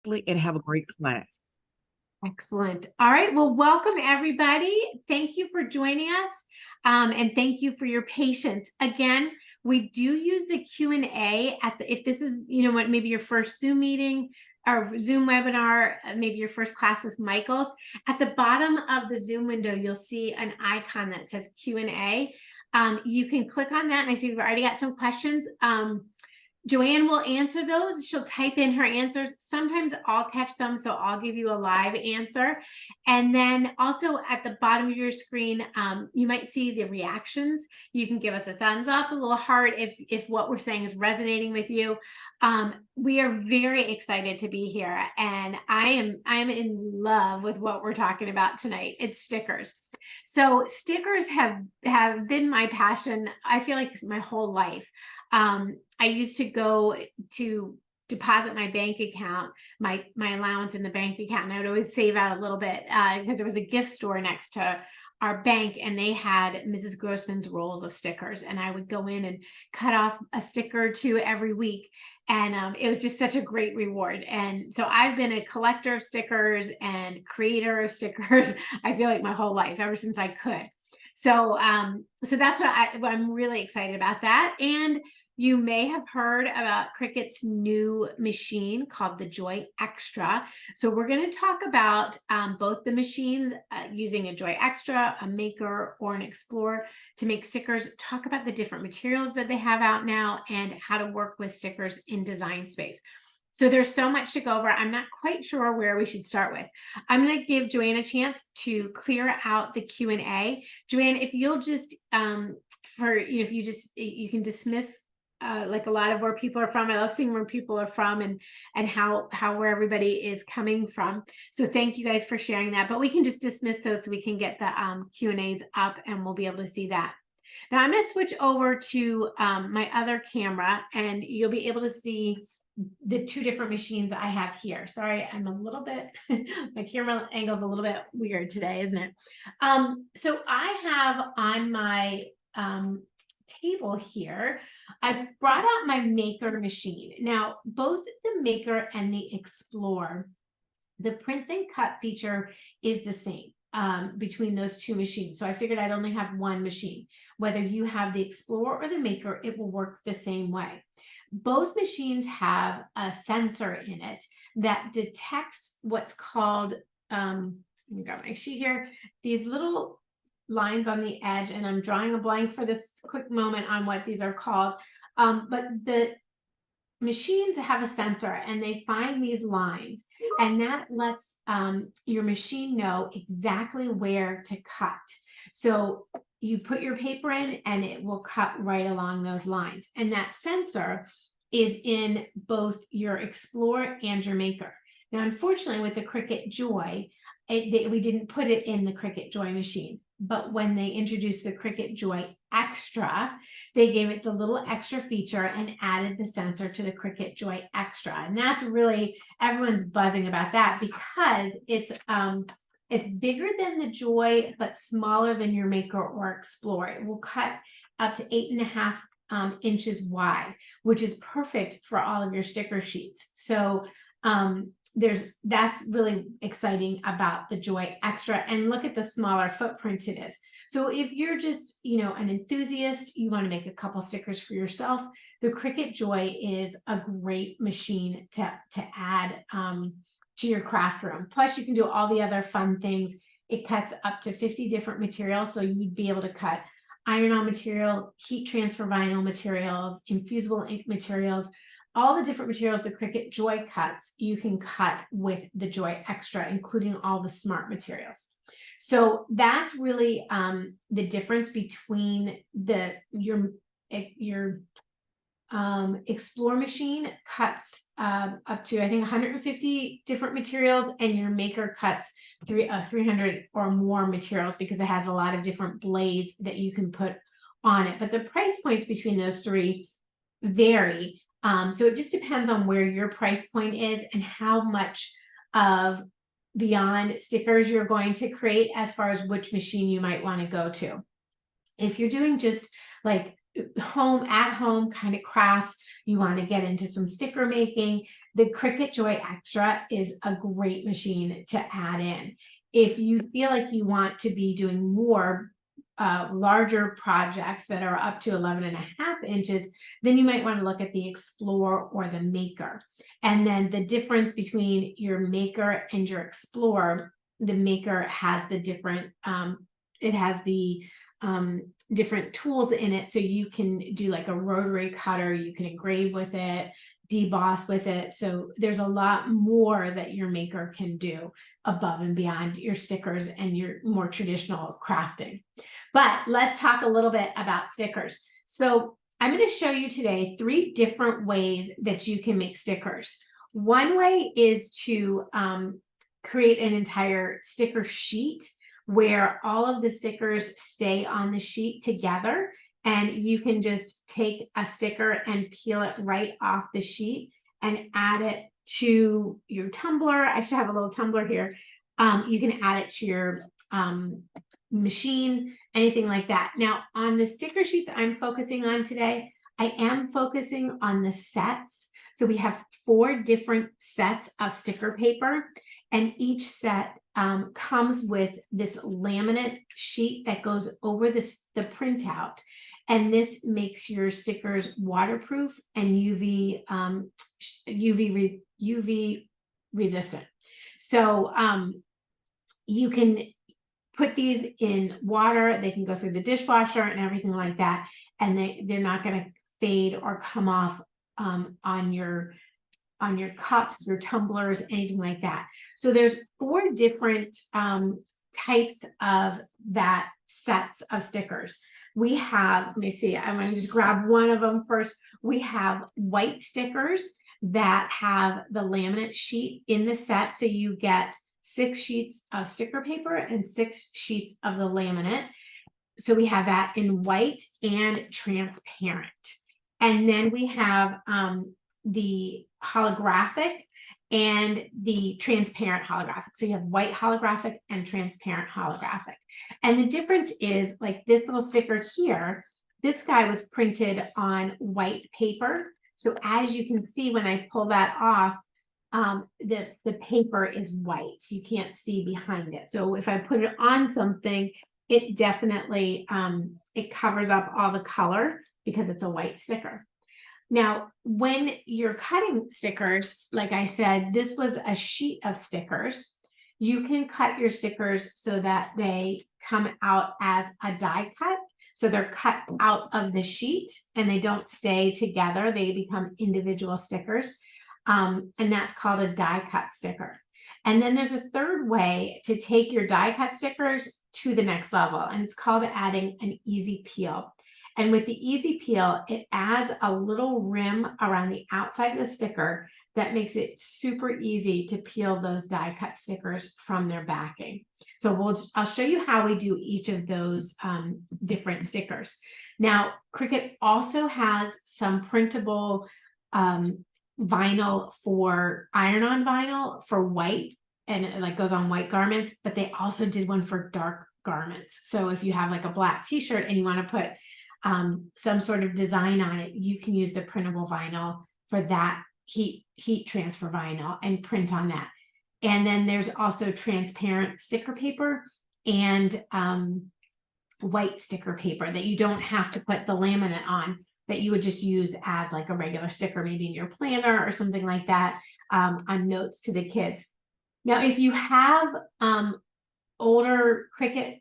and have a great class. Excellent. All right. Well, welcome everybody. Thank you for joining us. And thank you for your patience. Again, we do use the Q&A at the, if this is, what, maybe your first Zoom meeting or Zoom webinar, maybe your first class with Michael's, at the bottom of the Zoom window, you'll see an icon that says Q&A. You can click on that, and I see we've already got some questions. Joanne will answer those. She'll type in her answers. Sometimes I'll catch them, so I'll give you a live answer. And then also at the bottom of your screen, you might see the reactions. You can give us a thumbs up, a little heart if what we're saying is resonating with you. We are very excited to be here, and I'm in love with what we're talking about tonight. It's stickers. So stickers have been my passion, I feel like, my whole life. I used to go to deposit my bank account, my allowance in the bank account, and I would always save out a little bit because there was a gift store next to our bank, and they had Mrs. Grossman's rolls of stickers, and I would go in and cut off a sticker or two every week, and it was just such a great reward. And so I've been a collector of stickers and creator of stickers, I feel like, my whole life, ever since I could. So that's what I'm really excited about that. And you may have heard about Cricut's new machine called the Joy Extra. So we're going to talk about both the machines, using a Joy Extra, a Maker, or an Explorer to make stickers, talk about the different materials that they have out now, and how to work with stickers in Design Space. So there's so much to go over. I'm not quite sure where we should start with. I'm going to give Joanne a chance to clear out the Q&A. Joanne, if you'll just, you can dismiss like a lot of where people are from. I love seeing where people are from and how where everybody is coming from. So thank you guys for sharing that. But we can just dismiss those so we can get the Q&As up, and we'll be able to see that. Now I'm going to switch over to my other camera, and you'll be able to see the two different machines I have here. Sorry, I'm a little bit, my camera angle's a little bit weird today, isn't it? So I have on my table here, I brought out my Maker machine. Now, both the Maker and the Explorer, the print then cut feature is the same between those two machines. So I figured I'd only have one machine. Whether you have the Explorer or the Maker, it will work the same way. Both machines have a sensor in it that detects what's called, let me grab my sheet here, these little lines on the edge, and I'm drawing a blank for this quick moment on what these are called. But the machines have a sensor, and they find these lines, and that lets your machine know exactly where to cut. So you put your paper in, and it will cut right along those lines. And that sensor is in both your Explorer and your Maker. Now, unfortunately, with the Cricut Joy, we didn't put it in the Cricut Joy machine. But when they introduced the Cricut Joy Extra, they gave it the little extra feature and added the sensor to the Cricut Joy Extra. And that's really, everyone's buzzing about that because it's bigger than the Joy, but smaller than your Maker or Explorer. It will cut up to 8.5 inches wide, which is perfect for all of your sticker sheets. So that's really exciting about the Joy Extra. And look at the smaller footprint it is. So if you're just, an enthusiast, you want to make a couple stickers for yourself, the Cricut Joy is a great machine to add to your craft room. Plus, you can do all the other fun things. It cuts up to 50 different materials. So you'd be able to cut iron-on material, heat transfer vinyl materials, infusible ink materials, all the different materials the Cricut Joy cuts, you can cut with the Joy Extra, including all the smart materials. So that's really the difference between your Explore machine cuts up to, I think, 150 different materials, and your Maker cuts 300 or more materials because it has a lot of different blades that you can put on it. But the price points between those three vary. So it just depends on where your price point is and how much of beyond stickers you're going to create as far as which machine you might want to go to. If you're doing just like at home kind of crafts, you want to get into some sticker making, the Cricut Joy Extra is a great machine to add in. If you feel like you want to be doing more larger projects that are up to 11.5 inches, then you might want to look at the Explorer or the Maker. And then the difference between your Maker and your Explorer, the Maker has the different, it has the different tools in it. So you can do like a rotary cutter, you can engrave with it, deboss with it. So there's a lot more that your Maker can do above and beyond your stickers and your more traditional crafting. But let's talk a little bit about stickers. So I'm going to show you today 3 different ways that you can make stickers. One way is to create an entire sticker sheet where all of the stickers stay on the sheet together, and you can just take a sticker and peel it right off the sheet and add it to your tumbler. I should have a little tumbler here. You can add it to your machine, anything like that. Now, on the sticker sheets I'm focusing on today, I am focusing on the sets. So we have 4 different sets of sticker paper, and each set comes with this laminate sheet that goes over the printout. And this makes your stickers waterproof and UV resistant. So you can put these in water, they can go through the dishwasher and everything like that, and they're not going to fade or come off on your cups, your tumblers, anything like that. So there's 4 different types of that sets of stickers. We have, let me see, I'm going to just grab one of them first. We have white stickers that have the laminate sheet in the set. So you get 6 sheets of sticker paper and 6 sheets of the laminate. So we have that in white and transparent. And then we have the holographic and the transparent holographic. So you have white holographic and transparent holographic. And the difference is, like this little sticker here, this guy was printed on white paper. So as you can see, when I pull that off, the paper is white. You can't see behind it. So if I put it on something, it definitely, it covers up all the color because it's a white sticker. Now, when you're cutting stickers, like I said, this was a sheet of stickers. You can cut your stickers so that they come out as a die cut. So they're cut out of the sheet and they don't stay together. They become individual stickers. And that's called a die cut sticker. And then there's a third way to take your die cut stickers to the next level, and it's called adding an easy peel. And with the easy peel, it adds a little rim around the outside of the sticker that makes it super easy to peel those die cut stickers from their backing. So I'll show you how we do each of those different stickers. Now, Cricut also has some printable vinyl for iron-on vinyl for white, and it like goes on white garments, but they also did one for dark garments. So if you have like a black t-shirt and you want to put some sort of design on it, you can use the printable vinyl for that heat transfer vinyl and print on that. And then there's also transparent sticker paper and white sticker paper that you don't have to put the laminate on, that you would just use as like a regular sticker, maybe in your planner or something like that, on notes to the kids. Now, if you have older Cricut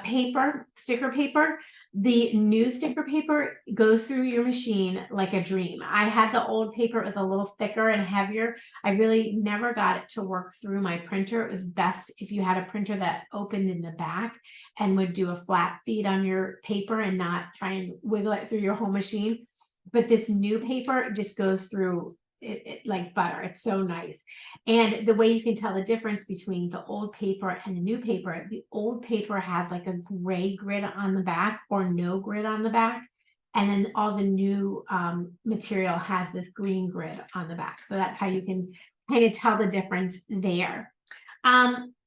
paper, sticker paper, the new sticker paper goes through your machine like a dream. I had the old paper, it was a little thicker and heavier. I really never got it to work through my printer. It was best if you had a printer that opened in the back and would do a flat feed on your paper and not try and wiggle it through your whole machine. But this new paper just goes through it like butter. It's so nice. And the way you can tell the difference between the old paper and the new paper, the old paper has like a gray grid on the back or no grid on the back. And then all the new material has this green grid on the back. So that's how you can kind of tell the difference there.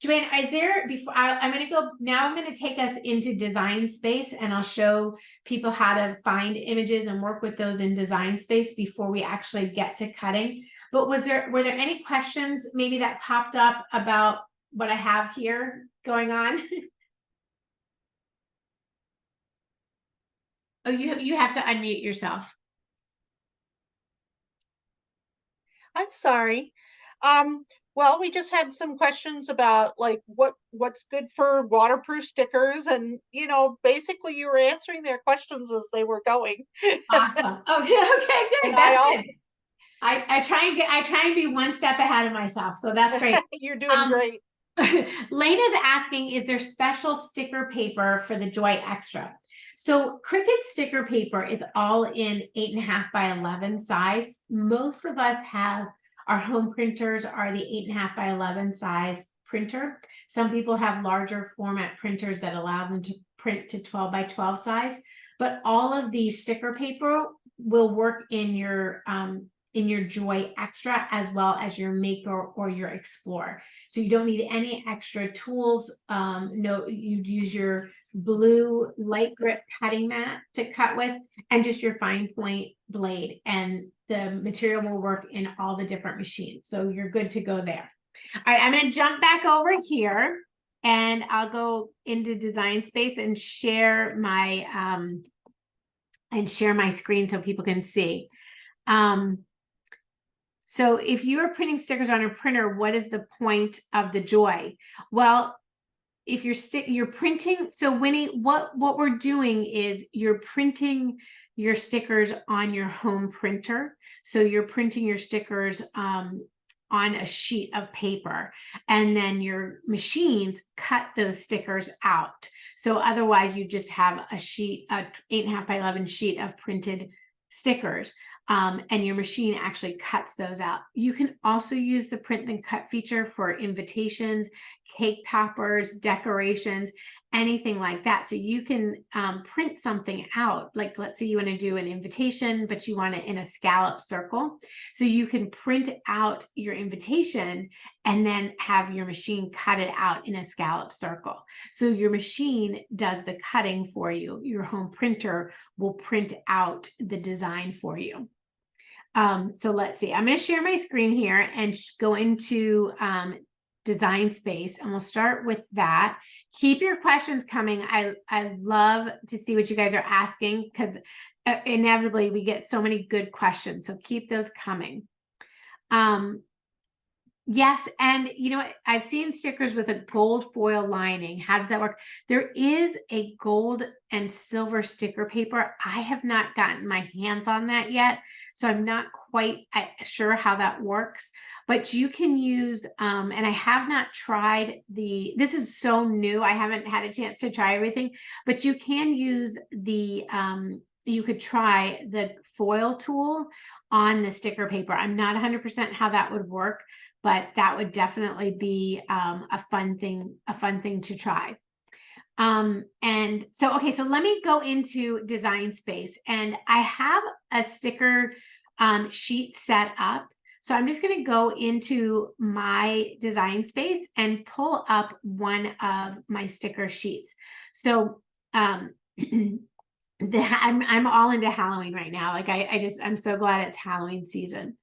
Joanne, is there, before I'm going to go now, I'm going to take us into Design Space, and I'll show people how to find images and work with those in Design Space before we actually get to cutting. But were there any questions maybe that popped up about what I have here going on? Oh, you have to unmute yourself. I'm sorry. Well, we just had some questions about like what's good for waterproof stickers, and basically you were answering their questions as they were going. Awesome. Okay, And good. I That's also good. I try and be one step ahead of myself. So that's great. you're doing Um, great. Lena's asking, is there special sticker paper for the Joy Extra? So Cricut sticker paper is all in 8.5 by 11 size. Most of us have our home printers are the 8.5 by 11 size printer. Some people have larger format printers that allow them to print to 12 by 12 size, but all of these sticker paper will work in your Joy Extra as well as your Maker or your Explorer. So you don't need any extra tools. No, you'd use your blue light grip cutting mat to cut with and just your fine point blade, and the material will work in all the different machines. So you're good to go there. All right, I'm going to jump back over here and I'll go into Design Space and share my screen so people can see. So if you are printing stickers on your printer, what is the point of the Joy? Well, if you're printing, so Winnie, what we're doing is you're printing your stickers on your home printer. So you're printing your stickers on a sheet of paper, and then your machines cut those stickers out. So otherwise you just have a 8.5 by 11 sheet of printed stickers. And your machine actually cuts those out. You can also use the print then cut feature for invitations, cake toppers, decorations, anything like that. So you can print something out. Like let's say you want to do an invitation, but you want it in a scallop circle. So you can print out your invitation and then have your machine cut it out in a scallop circle. So your machine does the cutting for you. Your home printer will print out the design for you. So let's see, I'm going to share my screen here and go into Design Space, and we'll start with that. Keep your questions coming. I love to see what you guys are asking, because inevitably we get so many good questions. So keep those coming. Yes, and you know what? I've seen stickers with a gold foil lining. How does that work? There is a gold and silver sticker paper. I have not gotten my hands on that yet, so I'm not quite sure how that works. But you can use, and I have not tried this is so new, I haven't had a chance to try everything, but you can use you could try the foil tool on the sticker paper. I'm not 100% how that would work, but that would definitely be a fun thing to try. And so, okay, so let me go into Design Space, and I have a sticker sheet set up. So I'm just going to go into my Design Space and pull up one of my sticker sheets. So I'm all into Halloween right now. Like I'm so glad it's Halloween season.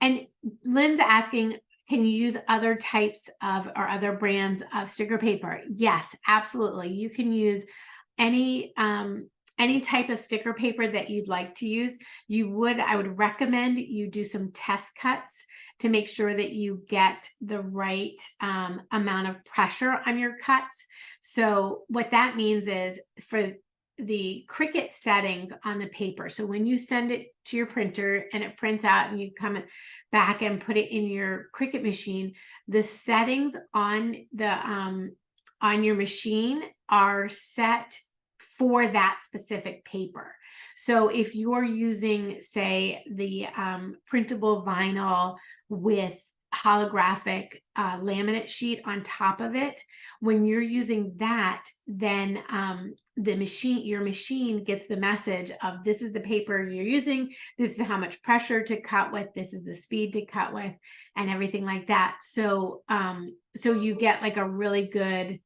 And Lynn's asking, can you use other types of or other brands of sticker paper? Yes, absolutely. You can use any type of sticker paper that you'd like to use. I would recommend you do some test cuts to make sure that you get the right amount of pressure on your cuts. So what that means is for the Cricut settings on the paper. So when you send it to your printer and it prints out and you come back and put it in your Cricut machine, the settings on your machine are set for that specific paper. So if you're using, say, the printable vinyl with holographic laminate sheet on top of it, when you're using that, then your machine gets the message of, this is the paper you're using, this is how much pressure to cut with, this is the speed to cut with, and everything like that. So so you get like a really good,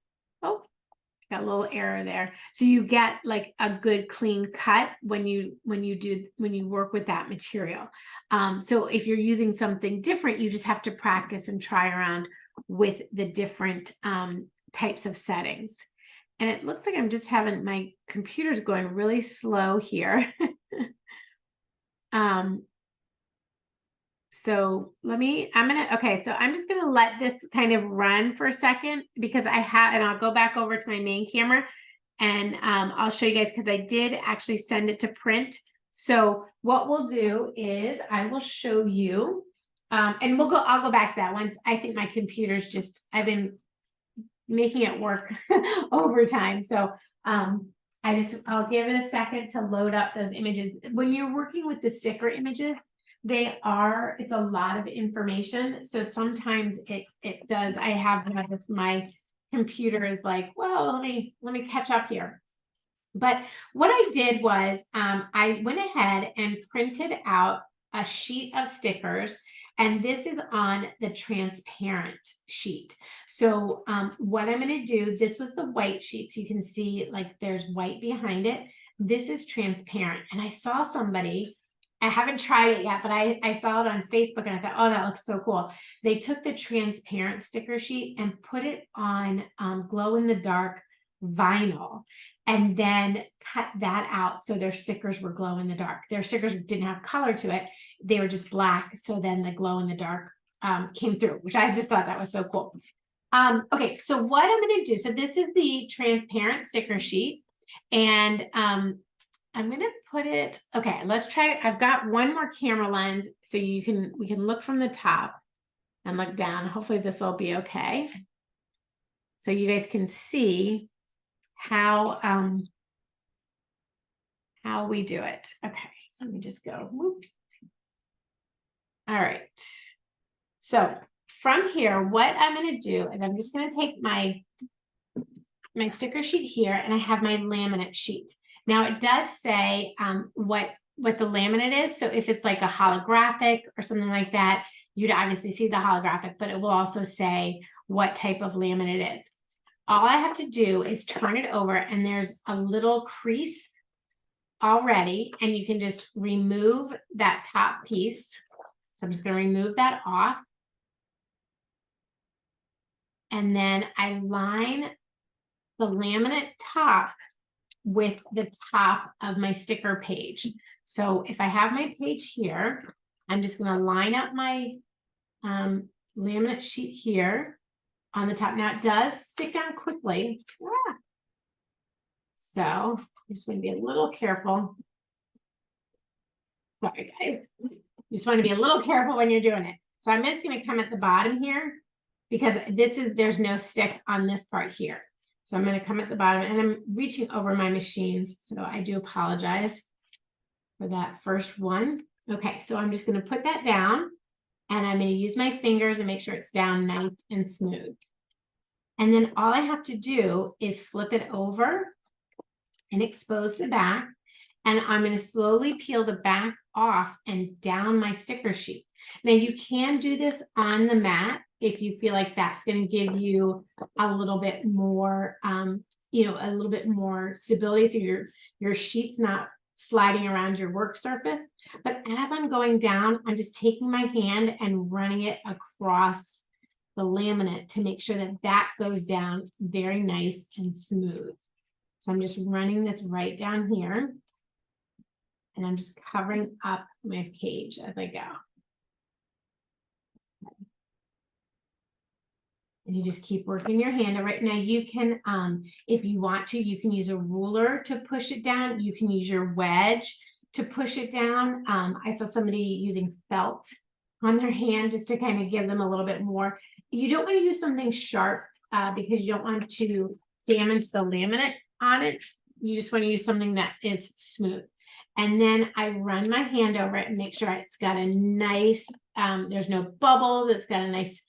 oh, Got a little error there. So you get like a good clean cut when you work with that material. So if you're using something different, you just have to practice and try around with the different types of settings. And it looks like I'm just having my computer's going really slow here. So okay, so I'm just gonna let this kind of run for a second because and I'll go back over to my main camera and I'll show you guys because I did actually send it to print. So what we'll do is I will show you, and I'll go back to that once. I think my computer's I've been making it work overtime. So I'll give it a second to load up those images. When you're working with the sticker images, it's a lot of information. So sometimes it does, I have my computer is like, well, let me catch up here. But what I did was I went ahead and printed out a sheet of stickers, and this is on the transparent sheet. So what I'm going to do, this was the white sheet, so you can see like there's white behind it. This is transparent, and I saw somebody, I haven't tried it yet, but I saw it on Facebook and I thought, oh, that looks so cool. They took the transparent sticker sheet and put it on glow in the dark vinyl and then cut that out. So their stickers were glow in the dark. Their stickers didn't have color to it. They were just black. So then the glow in the dark came through, which I just thought that was so cool. Okay, so what I'm going to do, so this is the transparent sticker sheet, and I'm going to put it, okay, let's try, I've got one more camera lens so we can look from the top and look down. Hopefully this will be okay. So you guys can see how we do it. Okay, let me just go. Whoop. All right. So from here, what I'm going to do is I'm just going to take my sticker sheet here, and I have my laminate sheet. Now it does say what the laminate is. So if it's like a holographic or something like that, you'd obviously see the holographic, but it will also say what type of laminate it is. All I have to do is turn it over, and there's a little crease already, and you can just remove that top piece. So I'm just going to remove that off. And then I line the laminate top with the top of my sticker page. So if I have my page here, I'm just going to line up my laminate sheet here on the top. Now it does stick down quickly. So I just want to be a little careful. Sorry, guys. You just want to be a little careful when you're doing it. So I'm just going to come at the bottom here because there's no stick on this part here. So I'm going to come at the bottom, and I'm reaching over my machines. So I do apologize for that first one. Okay, so I'm just going to put that down, and I'm going to use my fingers and make sure it's down nice and smooth. And then all I have to do is flip it over and expose the back. And I'm going to slowly peel the back off and down my sticker sheet. Now you can do this on the mat if you feel like that's going to give you a little bit more, a little bit more stability, so your sheet's not sliding around your work surface. But as I'm going down, I'm just taking my hand and running it across the laminate to make sure that that goes down very nice and smooth. So I'm just running this right down here, and I'm just covering up my page as I go. And you just keep working your hand over it. Now you can, if you want to, you can use a ruler to push it down. You can use your wedge to push it down. I saw somebody using felt on their hand just to kind of give them a little bit more. You don't want to use something sharp because you don't want to damage the laminate on it. You just want to use something that is smooth. And then I run my hand over it and make sure it's got a nice, there's no bubbles. It's got a nice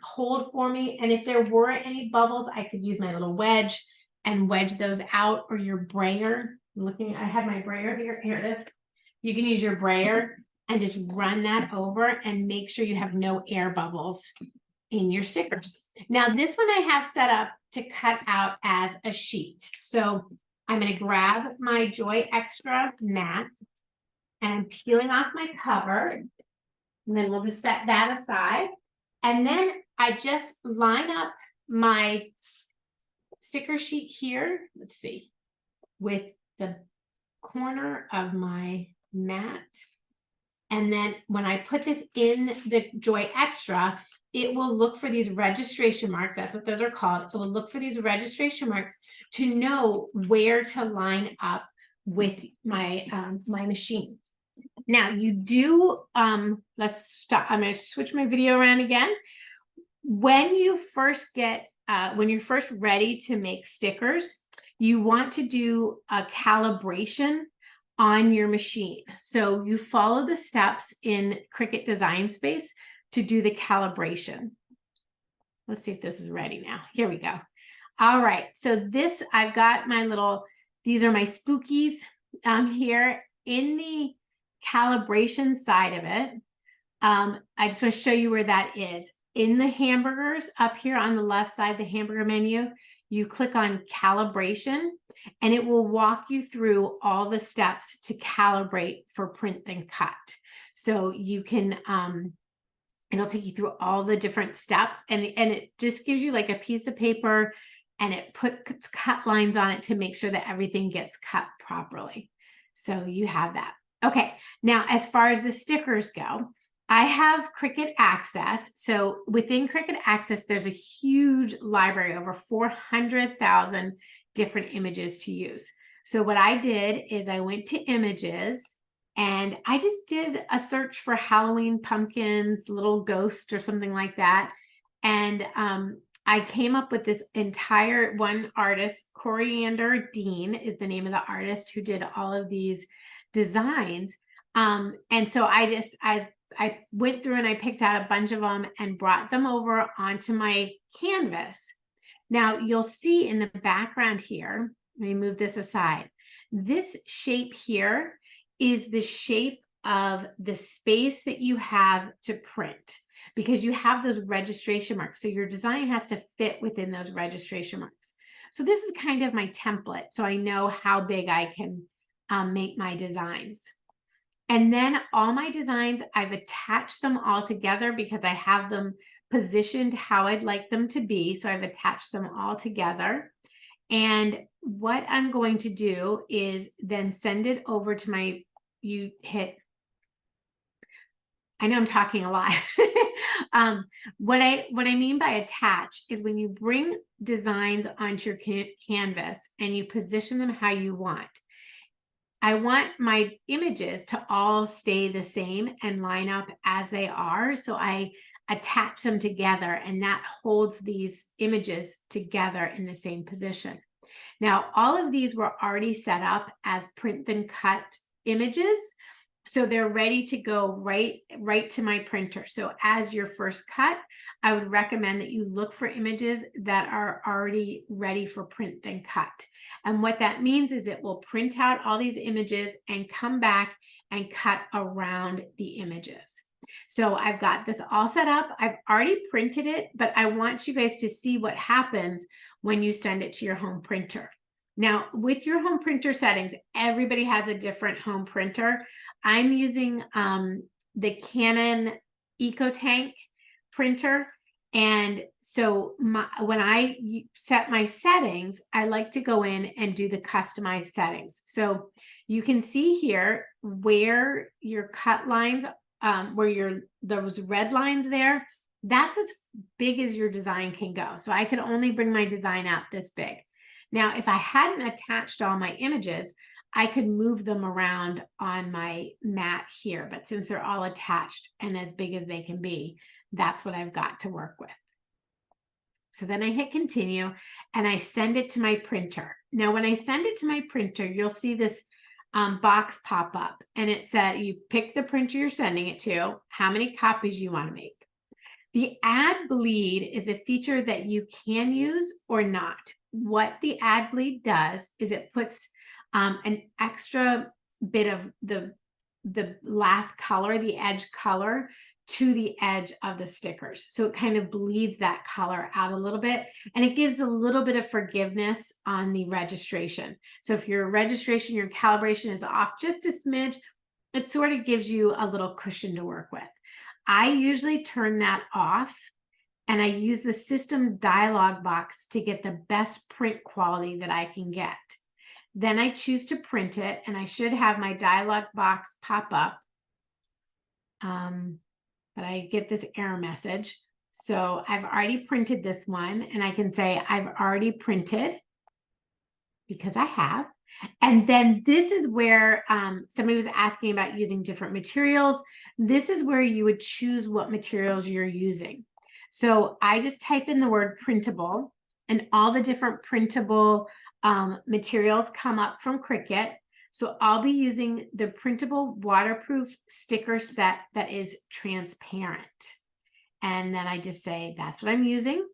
hold for me. And if there were any bubbles, I could use my little wedge and wedge those out, or your brayer. I had my brayer here. Here it is. You can use your brayer and just run that over and make sure you have no air bubbles in your stickers. Now this one I have set up to cut out as a sheet. So I'm going to grab my Joy Extra mat and I'm peeling off my cover. And then we'll just set that aside. And then I just line up my sticker sheet here. Let's see, with the corner of my mat. And then when I put this in the Joy Extra, it will look for these registration marks. That's what those are called. It will look for these registration marks to know where to line up with my my machine. Now you do, let's stop. I'm going to switch my video around again. When you first get, when you're first ready to make stickers, you want to do a calibration on your machine. So you follow the steps in Cricut Design Space to do the calibration. Let's see if this is ready now. Here we go. All right. So this, I've got my little, these are my spookies here in the calibration side of it. I just want to show you where that is. In the hamburgers up here on the left side, the hamburger menu, you click on calibration and it will walk you through all the steps to calibrate for print then cut. So you can, it'll take you through all the different steps and it just gives you like a piece of paper and it puts cut lines on it to make sure that everything gets cut properly. So you have that. Okay, now as far as the stickers go, I have Cricut Access. So within Cricut Access, there's a huge library, over 400,000 different images to use. So what I did is I went to images and I just did a search for Halloween pumpkins, little ghost or something like that. And I came up with this entire one artist, Coriander Dean is the name of the artist who did all of these designs. And so I went through and I picked out a bunch of them and brought them over onto my canvas. Now you'll see in the background here, let me move this aside. This shape here is the shape of the space that you have to print because you have those registration marks. So your design has to fit within those registration marks. So this is kind of my template. So I know how big I can make my designs. And then all my designs, I've attached them all together because I have them positioned how I'd like them to be. So I've attached them all together. And what I'm going to do is then send it over to my, I know I'm talking a lot. What I mean by attach is when you bring designs onto your canvas and you position them how you want. I want my images to all stay the same and line up as they are. So I attach them together and that holds these images together in the same position. Now, all of these were already set up as print then cut images. So they're ready to go right to my printer. So as your first cut, I would recommend that you look for images that are already ready for print then cut. And what that means is it will print out all these images and come back and cut around the images. So I've got this all set up. I've already printed it, but I want you guys to see what happens when you send it to your home printer. Now, with your home printer settings, everybody has a different home printer. I'm using the Canon EcoTank printer. And so when I set my settings, I like to go in and do the customized settings. So you can see here where your cut lines, where those red lines there, that's as big as your design can go. So I could only bring my design out this big. Now, if I hadn't attached all my images, I could move them around on my mat here. But since they're all attached and as big as they can be, that's what I've got to work with. So then I hit continue and I send it to my printer. Now, when I send it to my printer, you'll see this box pop up and it says you pick the printer you're sending it to, how many copies you want to make. The add bleed is a feature that you can use or not. What the add bleed does is it puts an extra bit of the last color, the edge color, to the edge of the stickers. So it kind of bleeds that color out a little bit, and it gives a little bit of forgiveness on the registration. So if your registration, your calibration is off just a smidge, it sort of gives you a little cushion to work with. I usually turn that off, and I use the system dialog box to get the best print quality that I can get. Then I choose to print it, and I should have my dialog box pop up. But I get this error message. So I've already printed this one, and I can say I've already printed because I have. And then this is where somebody was asking about using different materials. This is where you would choose what materials you're using. So I just type in the word printable, and all the different printable materials come up from Cricut. So I'll be using the printable waterproof sticker set that is transparent. And then I just say, that's what I'm using.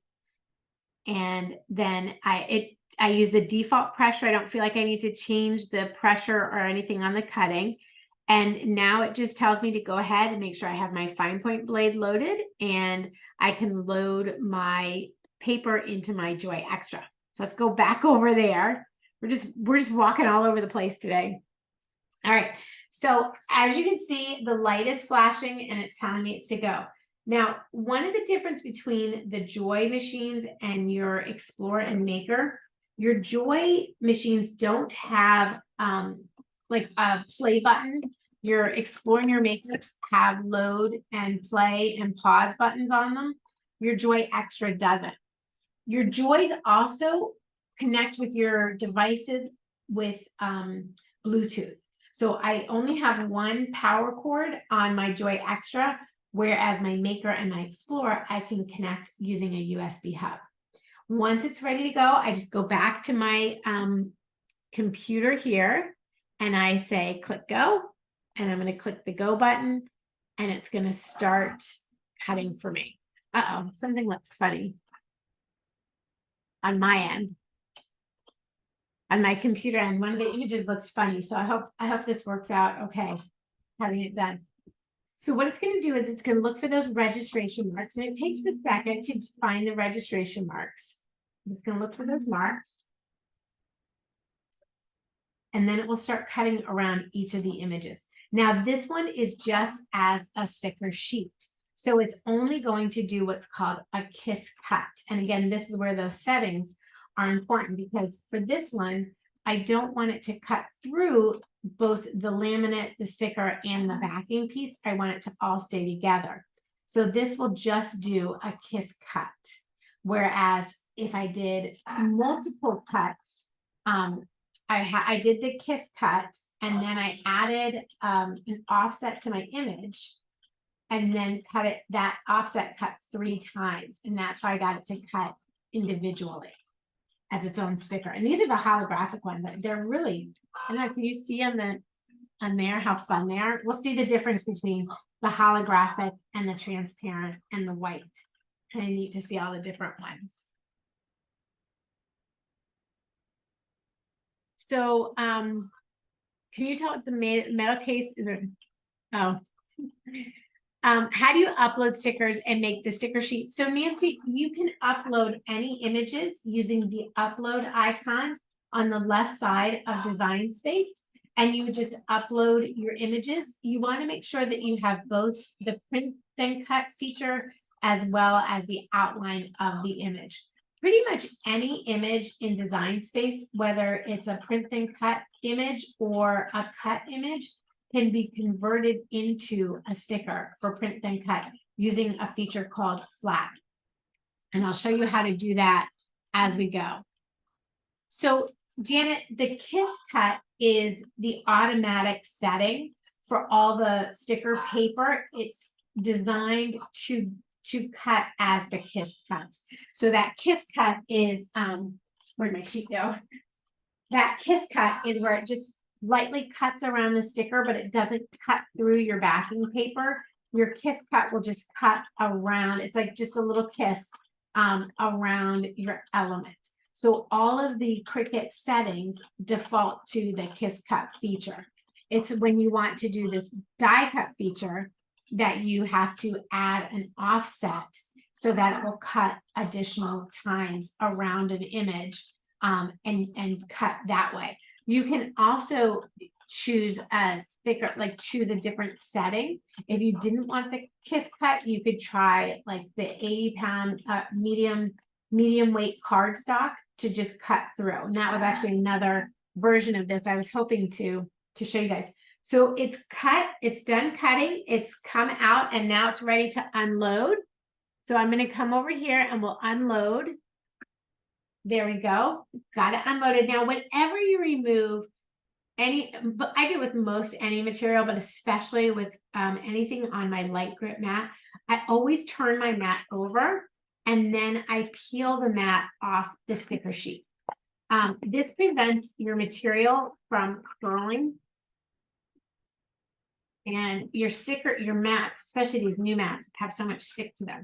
And then I use the default pressure. I don't feel like I need to change the pressure or anything on the cutting. And now it just tells me to go ahead and make sure I have my fine point blade loaded, and I can load my paper into my Joy Extra. So let's go back over there. We're just walking all over the place today. All right. So as you can see, the light is flashing and it's telling me it's to go. Now, one of the difference between the Joy machines and your Explore and Maker, your Joy machines don't have like a play button. Your Explore and your Makers have load and play and pause buttons on them. Your Joy Extra doesn't. Your Joys also connect with your devices with Bluetooth. So I only have one power cord on my Joy Extra, whereas my Maker and my Explorer, I can connect using a USB hub. Once it's ready to go, I just go back to my computer here, and I say click go, and I'm going to click the go button, and it's going to start cutting for me. Uh-oh, something looks funny on my end. On my computer, and one of the images looks funny. So I hope this works out okay, having it done. So what it's going to do is it's going to look for those registration marks, and it takes a second to find the registration marks. It's going to look for those marks, and then it will start cutting around each of the images. Now this one is just as a sticker sheet, so it's only going to do what's called a kiss cut. And again, this is where those settings are important, because for this one, I don't want it to cut through both the laminate, the sticker, and the backing piece. I want it to all stay together. So this will just do a kiss cut. Whereas if I did multiple cuts, I did the kiss cut, and then I added an offset to my image, and then cut it, that offset cut 3 times. And that's how I got it to cut individually as its own sticker. And these are the holographic ones. They're really, I don't know, can you see on there how fun they are? We'll see the difference between the holographic and the transparent and the white. Kind of neat to see all the different ones. So can you tell what the metal case is? Oh. How do you upload stickers and make the sticker sheet? So Nancy, you can upload any images using the upload icon on the left side of Design Space, and you would just upload your images. You want to make sure that you have both the print then cut feature as well as the outline of the image. Pretty much any image in Design Space, whether it's a print then cut image or a cut image, can be converted into a sticker for print then cut using a feature called flat. And I'll show you how to do that as we go. So Janet, the kiss cut is the automatic setting for all the sticker paper. It's designed to cut as the kiss cut. So that kiss cut is, where'd my sheet go? That kiss cut is where it just lightly cuts around the sticker, but it doesn't cut through your backing paper. Your kiss cut will just cut around. It's like just a little kiss around your element. So all of the Cricut settings default to the kiss cut feature. It's when you want to do this die cut feature that you have to add an offset so that it will cut additional times around an image, and cut that way. You can also choose a thicker, like choose a different setting. If you didn't want the kiss cut, you could try like the 80-pound medium weight cardstock to just cut through. And that was actually another version of this I was hoping to show you guys. So it's cut, it's done cutting, it's come out, and now it's ready to unload. So I'm going to come over here and we'll unload. There we go. Got it unloaded. Now, whenever you remove any, but I do with most any material, but especially with anything on my light grip mat, I always turn my mat over and then I peel the mat off the sticker sheet. This prevents your material from curling. And your mats, especially these new mats, have so much stick to them.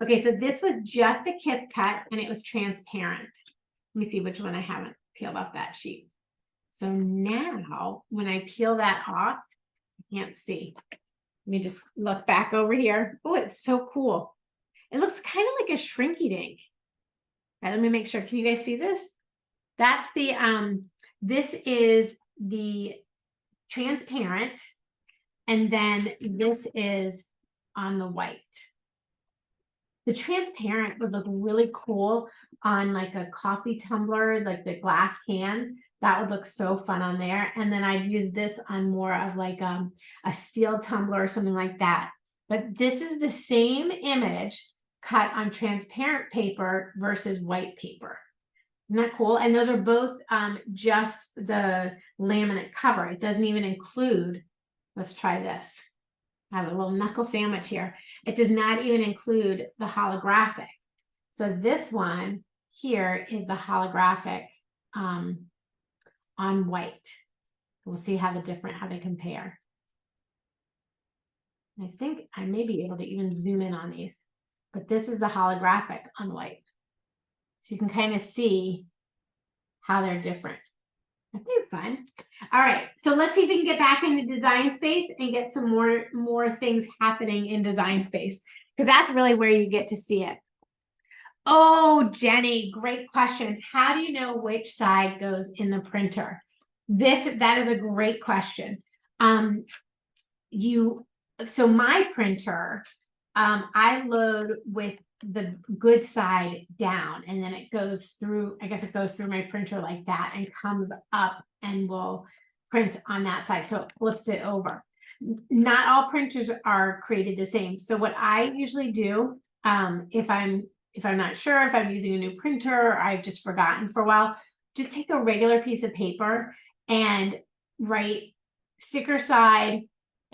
Okay, so this was just a kit cut and it was transparent. Let me see which one I haven't peeled off that sheet. So now when I peel that off, I can't see. Let me just look back over here. Oh, it's so cool. It looks kind of like a shrinky dink. All right, let me make sure. Can you guys see this? That's the, this is the transparent. And then this is on the white. The transparent would look really cool on like a coffee tumbler, like the glass cans. That would look so fun on there. And then I'd use this on more of like a steel tumbler or something like that. But this is the same image cut on transparent paper versus white paper. Isn't that cool? And those are both just the laminate cover. It doesn't even include, let's try this. I have a little knuckle sandwich here. It does not even include the holographic. So this one here is the holographic on white. We'll see how they compare. I think I may be able to even zoom in on these, but this is the holographic on white. So you can kind of see how they're different. I think fun. All right, so let's see if we can get back into design space and get some more things happening in design space, because that's really where you get to see it. Oh, Jenny, great question. How do you know which side goes in the printer? That is a great question. So my printer, I load with the good side down, and then it goes through, I guess it goes through my printer like that and comes up and will print on that side. So it flips it over. Not all printers are created the same. So what I usually do, if I'm not sure, if I'm using a new printer, or I've just forgotten for a while, just take a regular piece of paper and write sticker side,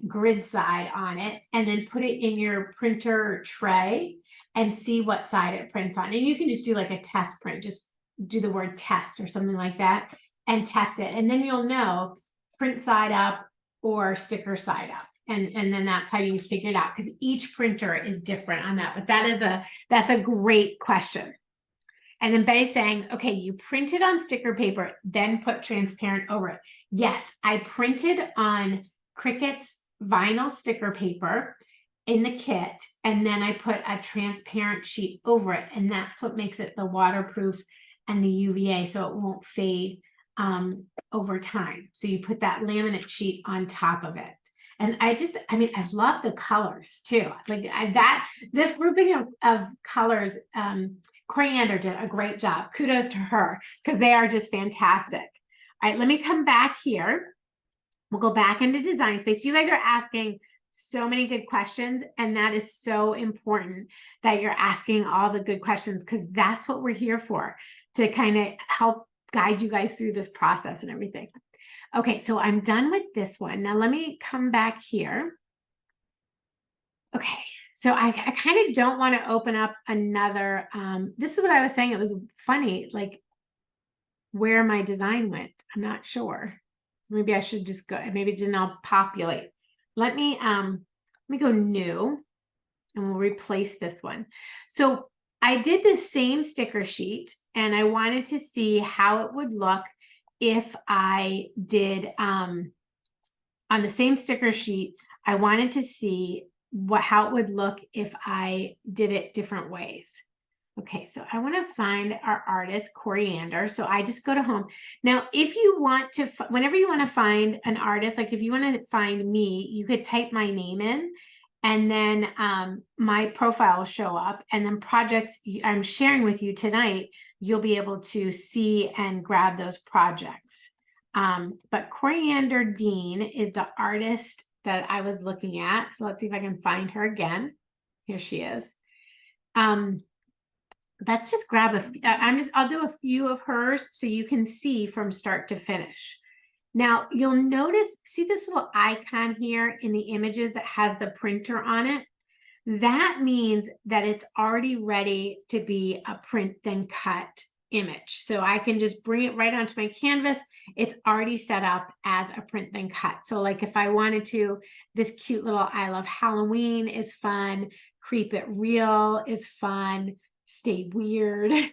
grid side on it, and then put it in your printer tray and see what side it prints on. And you can just do like a test print, just do the word test or something like that and test it. And then you'll know print side up or sticker side up. And then that's how you figure it out, because each printer is different on that. But that's a great question. And then Betty's saying, okay, you printed on sticker paper, then put transparent over it. Yes, I printed on Cricut's vinyl sticker paper in the kit, and then I put a transparent sheet over it, and that's what makes it the waterproof and the UVA, so it won't fade over time. So you put that laminate sheet on top of it. And I love the colors too. Like this grouping of colors, Coriander did a great job. Kudos to her, because they are just fantastic. All right, let me come back here. We'll go back into design space. You guys are asking so many good questions, and that is so important that you're asking all the good questions, because that's what we're here for, to kind of help guide you guys through this process and everything. Okay, so I'm done with this one. Now let me come back here. Okay, so I kind of don't want to open up another, this is what I was saying. It was funny, like where my design went. I'm not sure. Maybe I should just go, maybe it didn't all populate. Let me go new, and we'll replace this one. So I did the same sticker sheet, and I wanted to see how it would look if I did, on the same sticker sheet, I wanted to see how it would look if I did it different ways. Okay, so I want to find our artist, Coriander. So I just go to home. Now, if you want to, whenever you want to find an artist, like if you want to find me, you could type my name in and then my profile will show up. And then projects I'm sharing with you tonight, you'll be able to see and grab those projects. But Coriander Dean is the artist that I was looking at. So let's see if I can find her again. Here she is. Let's just grab I'll do a few of hers so you can see from start to finish. Now you'll notice, see this little icon here in the images that has the printer on it? That means that it's already ready to be a print then cut image. So I can just bring it right onto my canvas. It's already set up as a print then cut. So like if I wanted to, this cute little I Love Halloween is fun. Creep It Real is fun. Stay Weird. And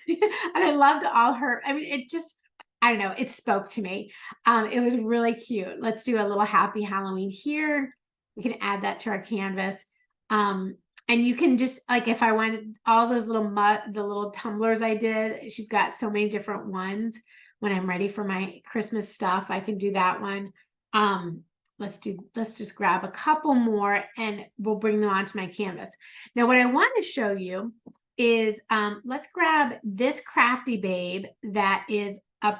I loved all her, I mean, it just, I don't know, it spoke to me. It was really cute. Let's do a little Happy Halloween here. We can add that to our canvas. And you can just, like, if I wanted all those little the little tumblers I did, she's got so many different ones. When I'm ready for my Christmas stuff, I can do that one. Let's just grab a couple more and we'll bring them onto my canvas. Now, what I want to show you is, let's grab this Crafty Babe that is a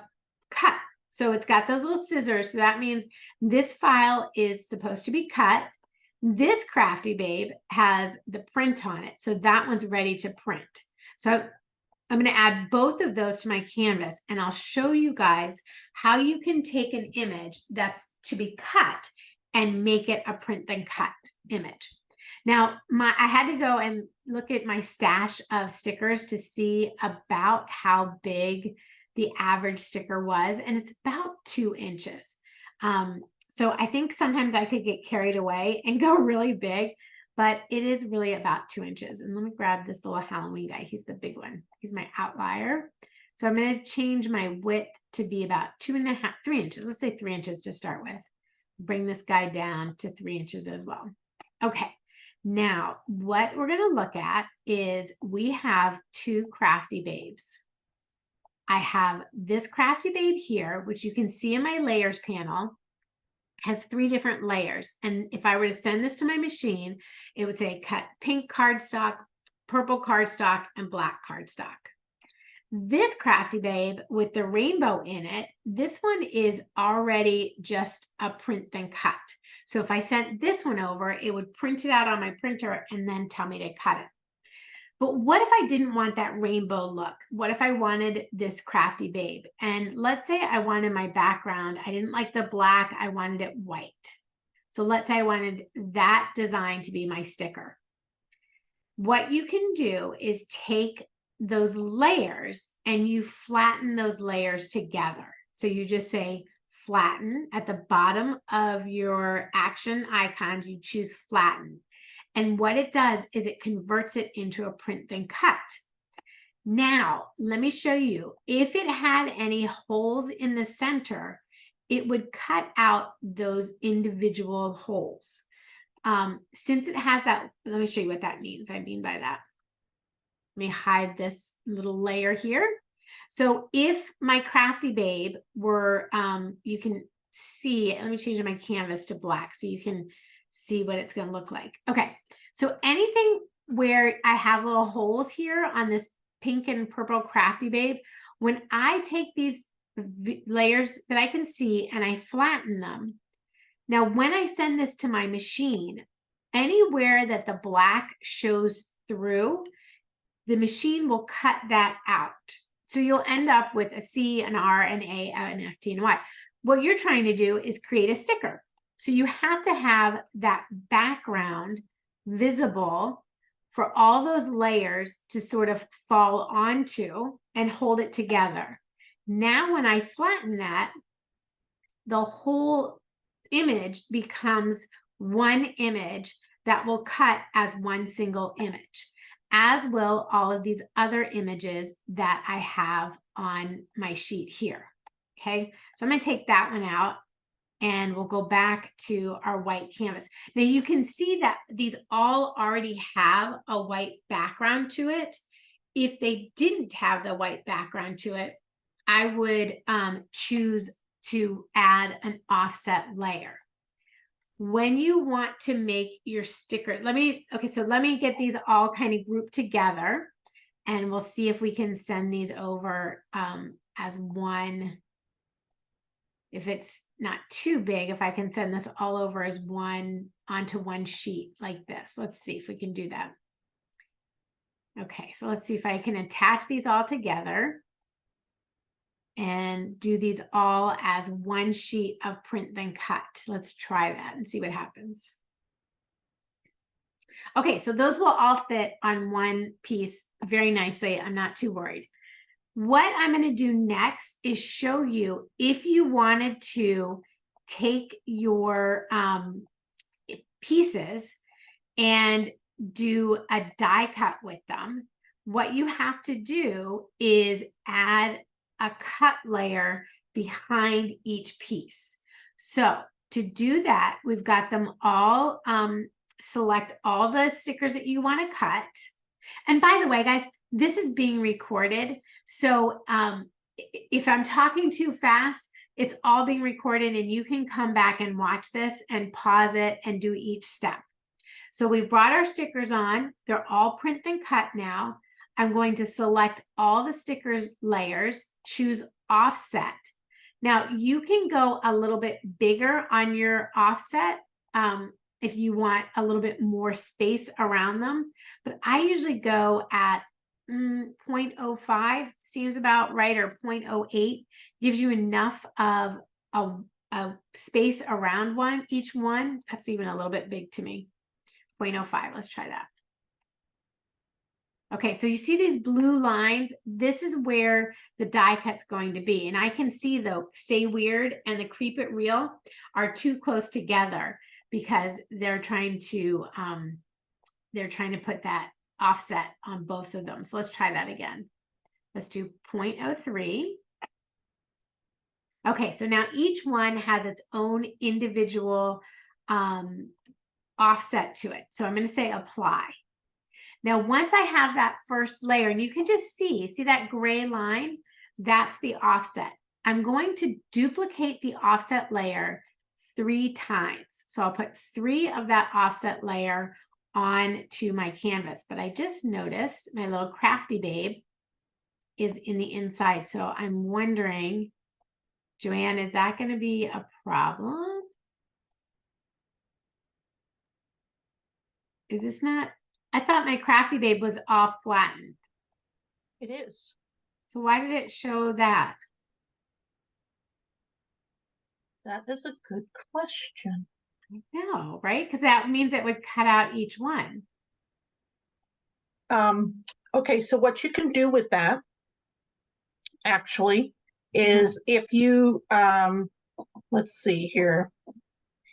cut. So it's got those little scissors. So that means this file is supposed to be cut. This Crafty Babe has the print on it. So that one's ready to print. So I'm going to add both of those to my canvas and I'll show you guys how you can take an image that's to be cut and make it a print then cut image. Now, I had to go and look at my stash of stickers to see about how big the average sticker was, and it's about 2 inches. So I think sometimes I could get carried away and go really big, but it is really about 2 inches. And let me grab this little Halloween guy. He's the big one. He's my outlier. So I'm going to change my width to be about 2.5, 3 inches. Let's say 3 inches to start with. Bring this guy down to 3 inches as well. Okay. Now, what we're going to look at is we have 2 Crafty Babes. I have this Crafty Babe here, which you can see in my layers panel, has 3 different layers. And if I were to send this to my machine, it would say cut pink cardstock, purple cardstock, and black cardstock. This Crafty Babe with the rainbow in it, this one is already just a print then cut. So if I sent this one over, it would print it out on my printer and then tell me to cut it. But what if I didn't want that rainbow look? What if I wanted this Crafty Babe? And let's say I wanted my background, I didn't like the black, I wanted it white. So let's say I wanted that design to be my sticker. What you can do is take those layers and you flatten those layers together. So you just say flatten at the bottom of your action icons, you choose flatten. And what it does is it converts it into a print then cut. Now, let me show you. If it had any holes in the center, it would cut out those individual holes. Since it has that, let me show you what that means. I mean by that. Let me hide this little layer here. So if my Crafty Babe were, you can see, let me change my canvas to black so you can see what it's going to look like. Okay, so anything where I have little holes here on this pink and purple Crafty Babe, when I take these layers that I can see and I flatten them, now when I send this to my machine, anywhere that the black shows through, the machine will cut that out. So you'll end up with a C, an R, an A, an F, T, and Y. What you're trying to do is create a sticker. So you have to have that background visible for all those layers to sort of fall onto and hold it together. Now, when I flatten that, the whole image becomes one image that will cut as one single image, as will all of these other images that I have on my sheet here. Okay, so I'm going to take that one out and we'll go back to our white canvas. Now you can see that these all already have a white background to it. If they didn't have the white background to it, I would choose to add an offset layer. When you want to make your sticker, let me get these all kind of grouped together, and we'll see if we can send these over as one. If it's not too big, if I can send this all over as one onto one sheet like this. Let's see if we can do that. Okay, so let's see if I can attach these all together and do these all as one sheet of print then cut. Let's try that and see what happens. Okay, so those will all fit on one piece very nicely. I'm not too worried. What I'm going to do next is show you if you wanted to take your pieces and do a die cut with them. What you have to do is add a cut layer behind each piece. So to do that, we've got them all, select all the stickers that you want to cut. And by the way, guys, this is being recorded. So if I'm talking too fast, it's all being recorded and you can come back and watch this and pause it and do each step. So we've brought our stickers on. They're all print and cut now. I'm going to select all the stickers layers, choose offset. Now you can go a little bit bigger on your offset if you want a little bit more space around them, but I usually go at 0.05 seems about right, or 0.08 gives you enough of a space around each one. That's even a little bit big to me. 0.05, let's try that. Okay, so you see these blue lines? This is where the die cut's going to be. And I can see the Stay Weird and the Creep It Real are too close together because they're trying to put that offset on both of them. So let's try that again. Let's do 0.03. Okay, so now each one has its own individual offset to it. So I'm going to say apply. Now, once I have that first layer, and you can just see that gray line, that's the offset. I'm going to duplicate the offset layer 3 times. So I'll put 3 of that offset layer onto my canvas. But I just noticed my little crafty babe is in the inside. So I'm wondering, Joanne, is that going to be a problem? Is this not? I thought my crafty babe was all flattened. It is. So why did it show that? That is a good question. I know, right? Because that means it would cut out each one. Okay, so what you can do with that actually is if you, let's see here,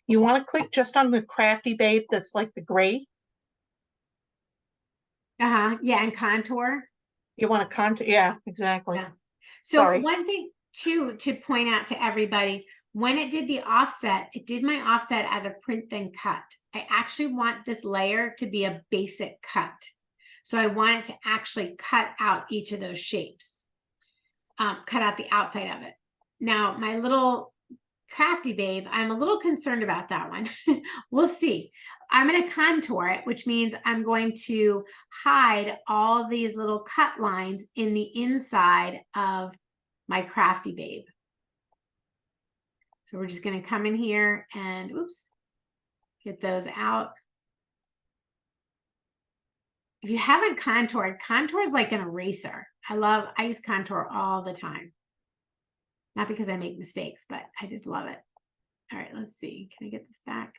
you want to click just on the crafty babe that's like the gray. Yeah, and contour. You want to contour, yeah, exactly. Yeah. So Sorry. one thing too to point out to everybody, when it did the offset, it did my offset as a print then cut. I actually want this layer to be a basic cut. So I want it to actually cut out each of those shapes, cut out the outside of it. Now, my little crafty babe, I'm a little concerned about that one. We'll see. I'm going to contour it, which means I'm going to hide all these little cut lines in the inside of my crafty babe. So we're just going to come in here and oops, get those out. If you haven't contoured, contour is like an eraser. I use contour all the time. Not because I make mistakes, but I just love it. All right, let's see. Can I get this back?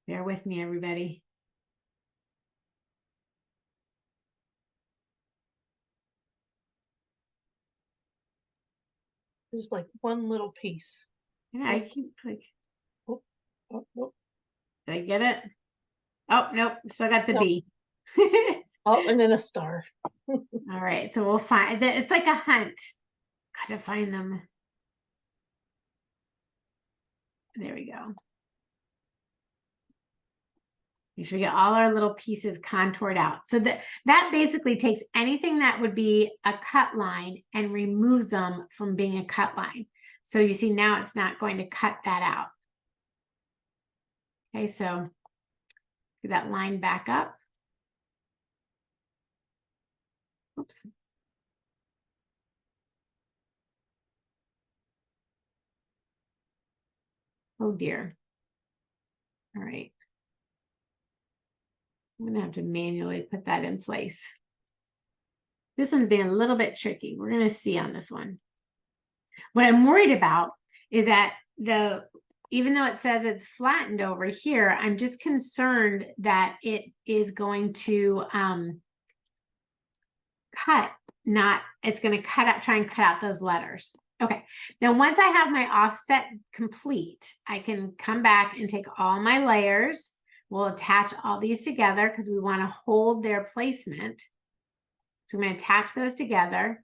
Bear with me, everybody. There's like one little piece. Yeah, I keep like, Oh, oh, oh. did I get it? Oh, nope, still got the Nope. B. Oh, and then a star. All right, so we'll find that. It's like a hunt. Gotta find them. There we go. Make sure we get all our little pieces contoured out. So that basically takes anything that would be a cut line and removes them from being a cut line. So you see now it's not going to cut that out. Okay, so get that line back up. Oops. Oh dear. All right. I'm gonna have to manually put that in place. This one's being a little bit tricky. We're gonna see on this one. What I'm worried about is that even though it says it's flattened over here, I'm just concerned that it is going to it's going to try and cut out those letters. Okay, now once I have my offset complete, I can come back and take all my layers. We'll attach all these together because we want to hold their placement. So I'm going to attach those together.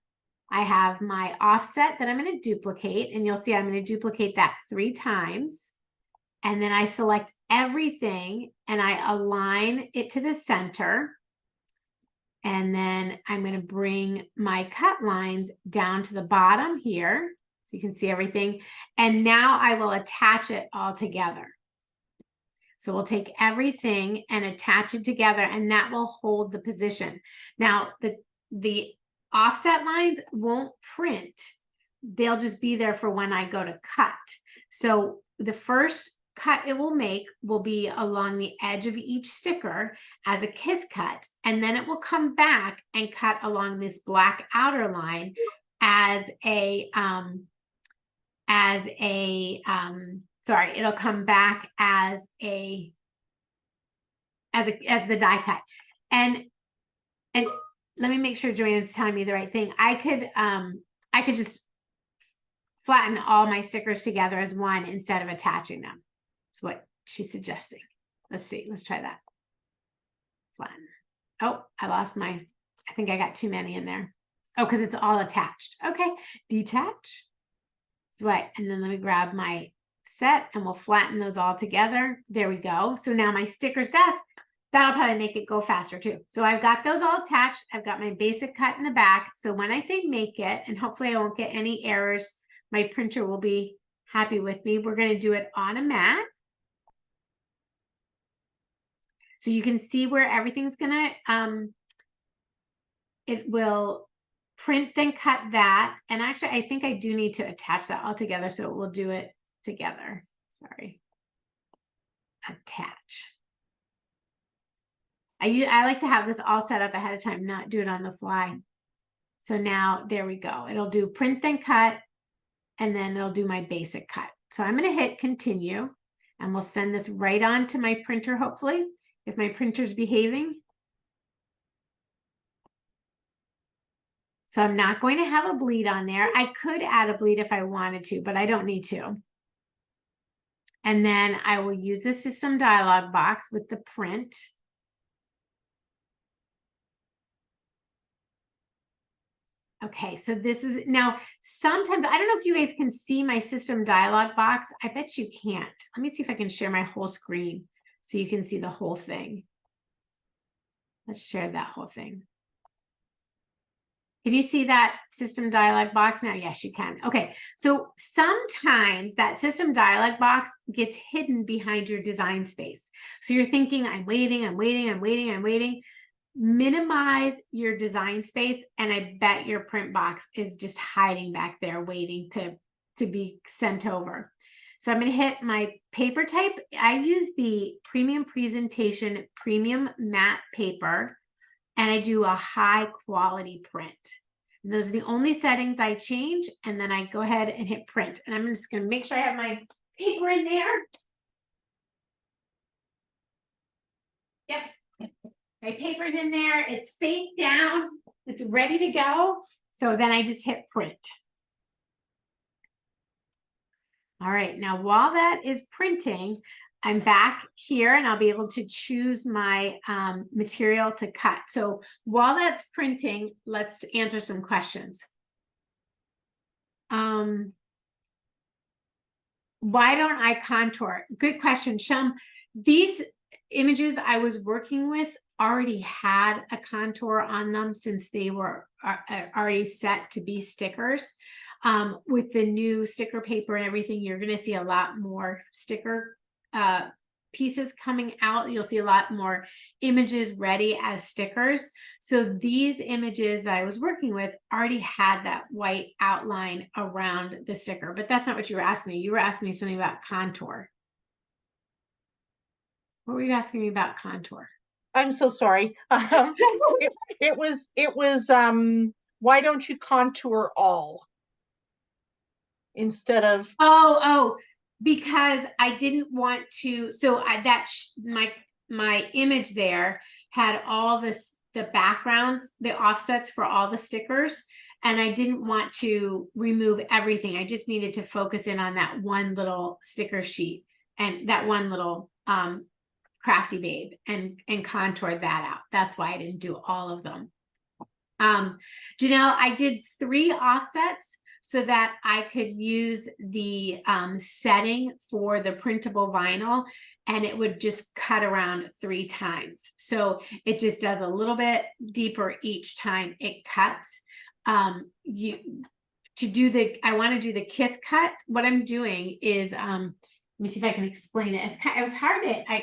I have my offset that I'm going to duplicate, and you'll see I'm going to duplicate that 3 times. And then I select everything and I align it to the center. And then I'm going to bring my cut lines down to the bottom here so you can see everything. And now I will attach it all together. So we'll take everything and attach it together, and that will hold the position. Now, the offset lines won't print. They'll just be there for when I go to cut. So the first cut it will make will be along the edge of each sticker as a kiss cut, and then it will come back and cut along this black outer line as sorry, it'll come back as the die cut. And let me make sure Joanne's telling me the right thing. I could just flatten all my stickers together as one instead of attaching them. That's what she's suggesting. Let's see. Let's try that. Flatten. Oh, I think I got too many in there. Oh, because it's all attached. Okay. Detach. That's right. And then let me grab my set and we'll flatten those all together. There we go. So now my stickers, that'll probably make it go faster too. So I've got those all attached. I've got my basic cut in the back. So when I say make it, and hopefully I won't get any errors, my printer will be happy with me. We're going to do it on a mat. So you can see where everything's going to, it will print, then cut that. And actually, I think I do need to attach that all together. So we'll do it together. Sorry. Attach. I like to have this all set up ahead of time, not do it on the fly. So now there we go. It'll do print, then cut, and then it'll do my basic cut. So I'm going to hit continue, and we'll send this right on to my printer, hopefully, if my printer's behaving. So I'm not going to have a bleed on there. I could add a bleed if I wanted to, but I don't need to. And then I will use the system dialog box with the print. Okay, so this is now sometimes, I don't know if you guys can see my system dialog box. I bet you can't. Let me see if I can share my whole screen so you can see the whole thing. Let's share that whole thing. Can you see that system dialog box now? Yes, you can. Okay, so sometimes that system dialog box gets hidden behind your design space. So you're thinking, I'm waiting. Minimize your design space, and I bet your print box is just hiding back there waiting to be sent over. So I'm going to hit my paper type. I use the Premium Presentation Premium Matte Paper, and I do a high quality print. And those are the only settings I change, and then I go ahead and hit print. And I'm just going to make sure I have my paper in there. Yep. My paper's in there, it's face down, it's ready to go. So then I just hit print. All right, now while that is printing, I'm back here and I'll be able to choose my material to cut. So while that's printing, let's answer some questions. Why don't I contour? Good question, Shum. These images I was working with already had a contour on them since they were already set to be stickers. With the new sticker paper and everything, you're going to see a lot more sticker pieces coming out. You'll see a lot more images ready as stickers. So these images that I was working with already had that white outline around the sticker, but that's not what you were asking me. You were asking me something about contour. What were you asking me about contour? I'm so sorry. It was why don't you contour all instead of Oh, because I didn't want to. So my image there had all this, the backgrounds, the offsets for all the stickers, and I didn't want to remove everything. I just needed to focus in on that one little sticker sheet and that one little crafty babe and contour that out. That's why I didn't do all of them. Janelle, I did 3 offsets so that I could use the setting for the printable vinyl, and it would just cut around 3 times. So it just does a little bit deeper each time it cuts. I want to do the kiss cut. What I'm doing is, let me see if I can explain it. It was hard to, I'm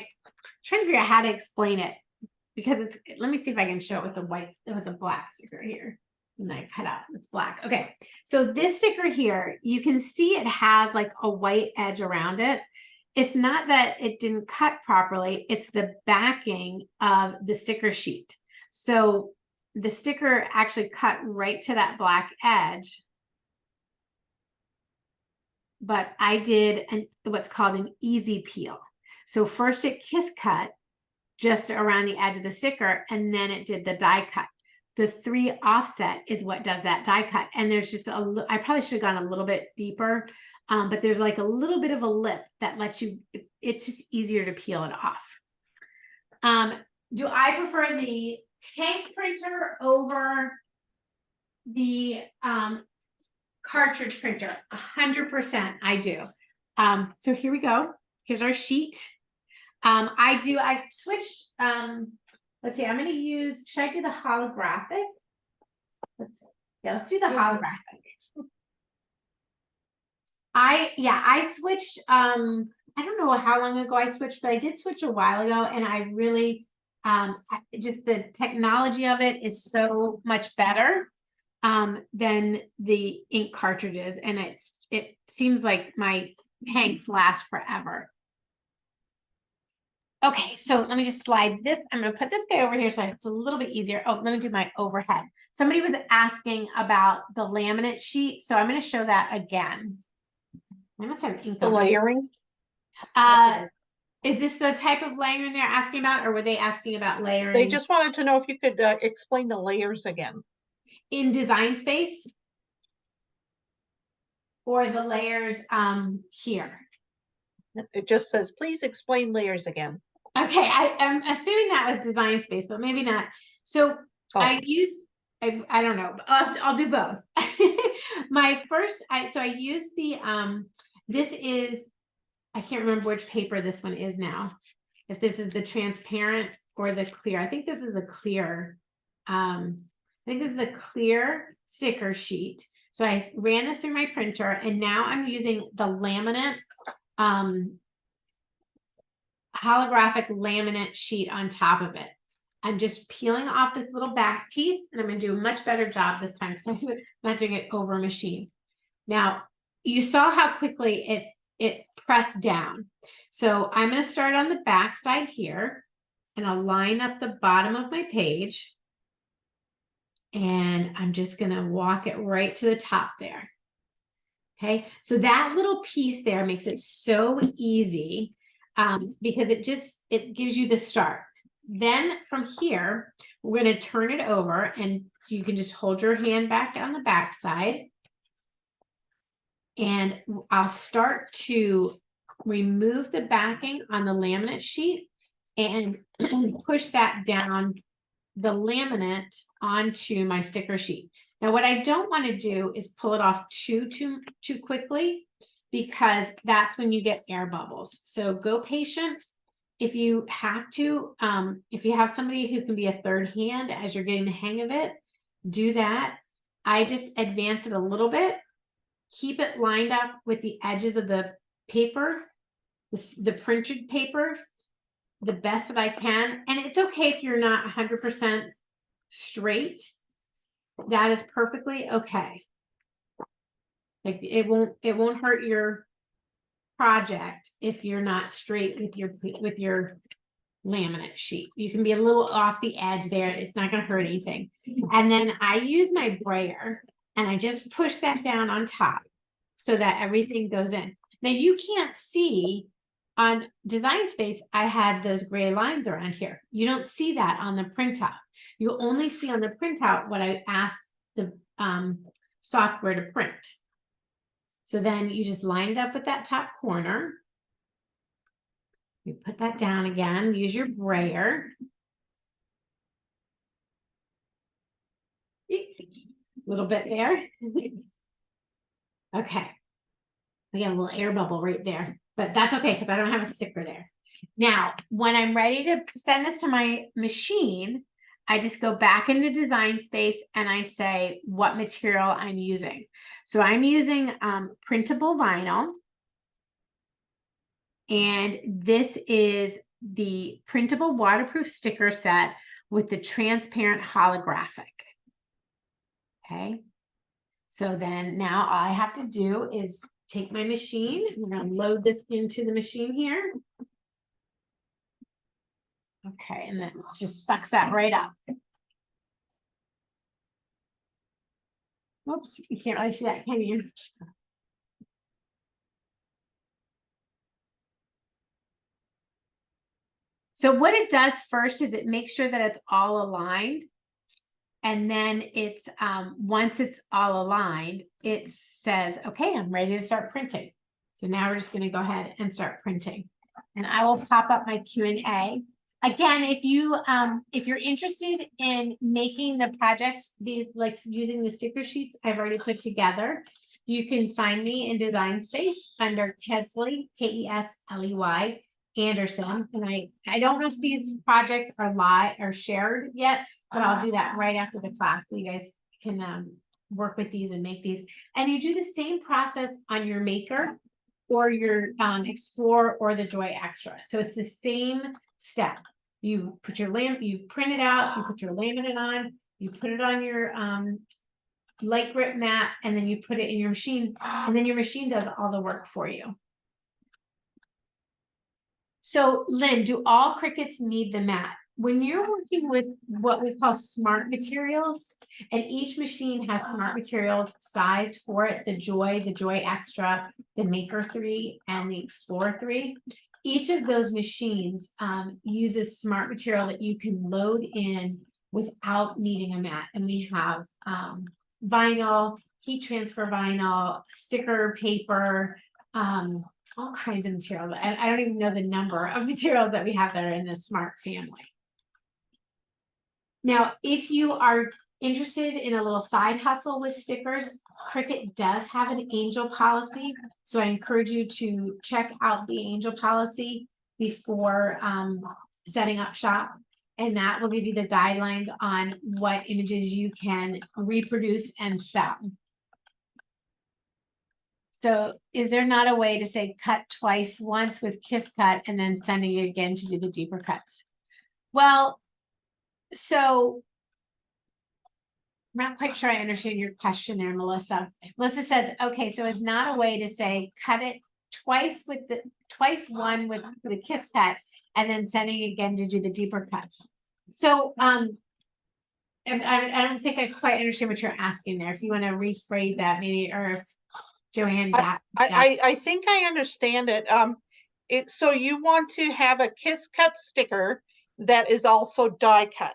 trying to figure out how to explain it because let me see if I can show it with the black sticker here. And I cut out, it's black. Okay, so this sticker here, you can see it has like a white edge around it. It's not that it didn't cut properly, it's the backing of the sticker sheet. So the sticker actually cut right to that black edge. But I did what's called an easy peel. So first it kiss cut just around the edge of the sticker, and then it did the die cut. The 3 offset is what does that die cut. And there's just I probably should have gone a little bit deeper, but there's like a little bit of a lip that lets you, it's just easier to peel it off. Do I prefer the tank printer over the cartridge printer? 100% I do. So here we go. Here's our sheet. I switched, let's see, I'm going to use, should I do the holographic? Let's do the holographic. I switched, I don't know how long ago I switched, but I did switch a while ago, and I really, just the technology of it is so much better than the ink cartridges, and it seems like my tanks last forever. Okay, so let me just slide this. I'm going to put this guy over here so it's a little bit easier. Oh, let me do my overhead. Somebody was asking about the laminate sheet, so I'm going to show that again. I must have ink the on layering. Is this the type of layering they're asking about, or were they asking about layering? They just wanted to know if you could explain the layers again. In Design Space? Or the layers here? It just says, please explain layers again. Okay, I'm assuming that was Design Space, but maybe not. So I don't know. I'll do both. My first, I used the this is, I can't remember which paper this one is now. If this is the transparent or the clear. I think this is the clear. I think this is a clear sticker sheet. So I ran this through my printer, and now I'm using the laminate holographic laminate sheet on top of it. I'm just peeling off this little back piece, and I'm going to do a much better job this time because I'm not doing it over a machine. Now, you saw how quickly it pressed down. So I'm going to start on the back side here, and I'll line up the bottom of my page, and I'm just going to walk it right to the top there. Okay, so that little piece there makes it so easy because it gives you the start. Then from here, we're going to turn it over, and you can just hold your hand back on the back side, and I'll start to remove the backing on the laminate sheet and push that down the laminate onto my sticker sheet. Now, what I don't want to do is pull it off too quickly, because that's when you get air bubbles. So go patient. If you have to, if you have somebody who can be a third hand as you're getting the hang of it, do that. I just advance it a little bit, keep it lined up with the edges of the paper, the printed paper, the best that I can. And it's okay if you're not 100% straight. That is perfectly okay. Like it won't hurt your project if you're not straight with your laminate sheet. You can be a little off the edge there. It's not going to hurt anything. And then I use my brayer and I just push that down on top so that everything goes in. Now you can't see on Design Space, I had those gray lines around here. You don't see that on the printout. You only see on the printout what I asked the software to print. So then you just line it up with that top corner. You put that down again, use your brayer. A little bit there. Okay. Again, a little air bubble right there, but that's okay because I don't have a sticker there. Now, when I'm ready to send this to my machine, I just go back into Design Space and I say what material I'm using. So I'm using printable vinyl. And this is the printable waterproof sticker set with the transparent holographic. Okay. So then now all I have to do is take my machine. I'm going to load this into the machine here. Okay. And then it just sucks that right up. Oops. You can't really see that, can you? So what it does first is it makes sure that it's all aligned. And then it's, once it's all aligned, it says, okay, I'm ready to start printing. So now we're just going to go ahead and start printing. And I will pop up my Q&A. Again, if you're interested in making the projects, these like using the sticker sheets I've already put together, you can find me in Design Space under Kesley, Kesley Anderson. And I don't know if these projects are live or shared yet, but I'll do that right after the class so you guys can work with these and make these. And you do the same process on your Maker or your Explore or the Joy Extra. So it's the same step. You put your you print it out, you put your laminate on, you put it on your light grip mat, and then you put it in your machine, and then your machine does all the work for you. So Lynn, do all Cricuts need the mat? When you're working with what we call smart materials, and each machine has smart materials sized for it, the Joy Extra, the Maker 3, and the Explorer 3, each of those machines uses smart material that you can load in without needing a mat. And we have vinyl, heat transfer vinyl, sticker paper, all kinds of materials. I don't even know the number of materials that we have that are in the smart family. Now, if you are interested in a little side hustle with stickers, Cricut does have an angel policy. So I encourage you to check out the angel policy before setting up shop. And that will give you the guidelines on what images you can reproduce and sell. So is there not a way to say cut twice, once with Kiss Cut and then sending it again to do the deeper cuts? Well, so I'm not quite sure I understand your question there, Melissa. Melissa says, okay, so it's not a way to say cut it twice with one with the Kiss Cut and then sending it again to do the deeper cuts. So and I don't think I quite understand what you're asking there. If you want to rephrase that maybe, or if Joanne got I think I understand it. So you want to have a Kiss Cut sticker that is also die cut.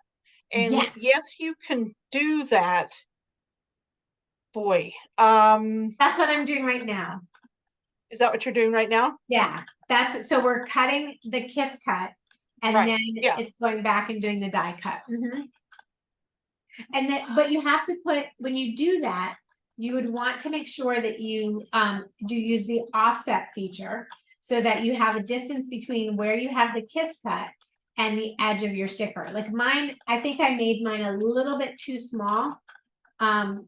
And yes, you can do that. Boy. That's what I'm doing right now. Is that what you're doing right now? Yeah, so we're cutting the kiss cut and Right. then Yeah. it's going back and doing the die cut. And then, but you have to put, when you do that, you would want to make sure that you do use the offset feature so that you have a distance between where you have the kiss cut and the edge of your sticker. Like mine, I think I made mine a little bit too small on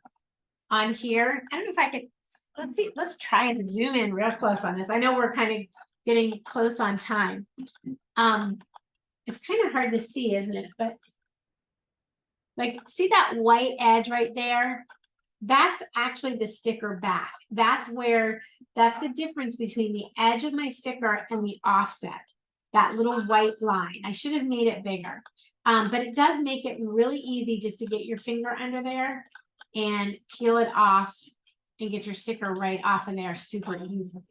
here. I don't know if I could, let's see, let's try and zoom in real close on this. I know we're kind of getting close on time. It's kind of hard to see, isn't it? But like, see that white edge right there? That's actually the sticker back. That's the difference between the edge of my sticker and the offset. That little white line. I should have made it bigger. But it does make it really easy just to get your finger under there and peel it off and get your sticker right off of there super easily.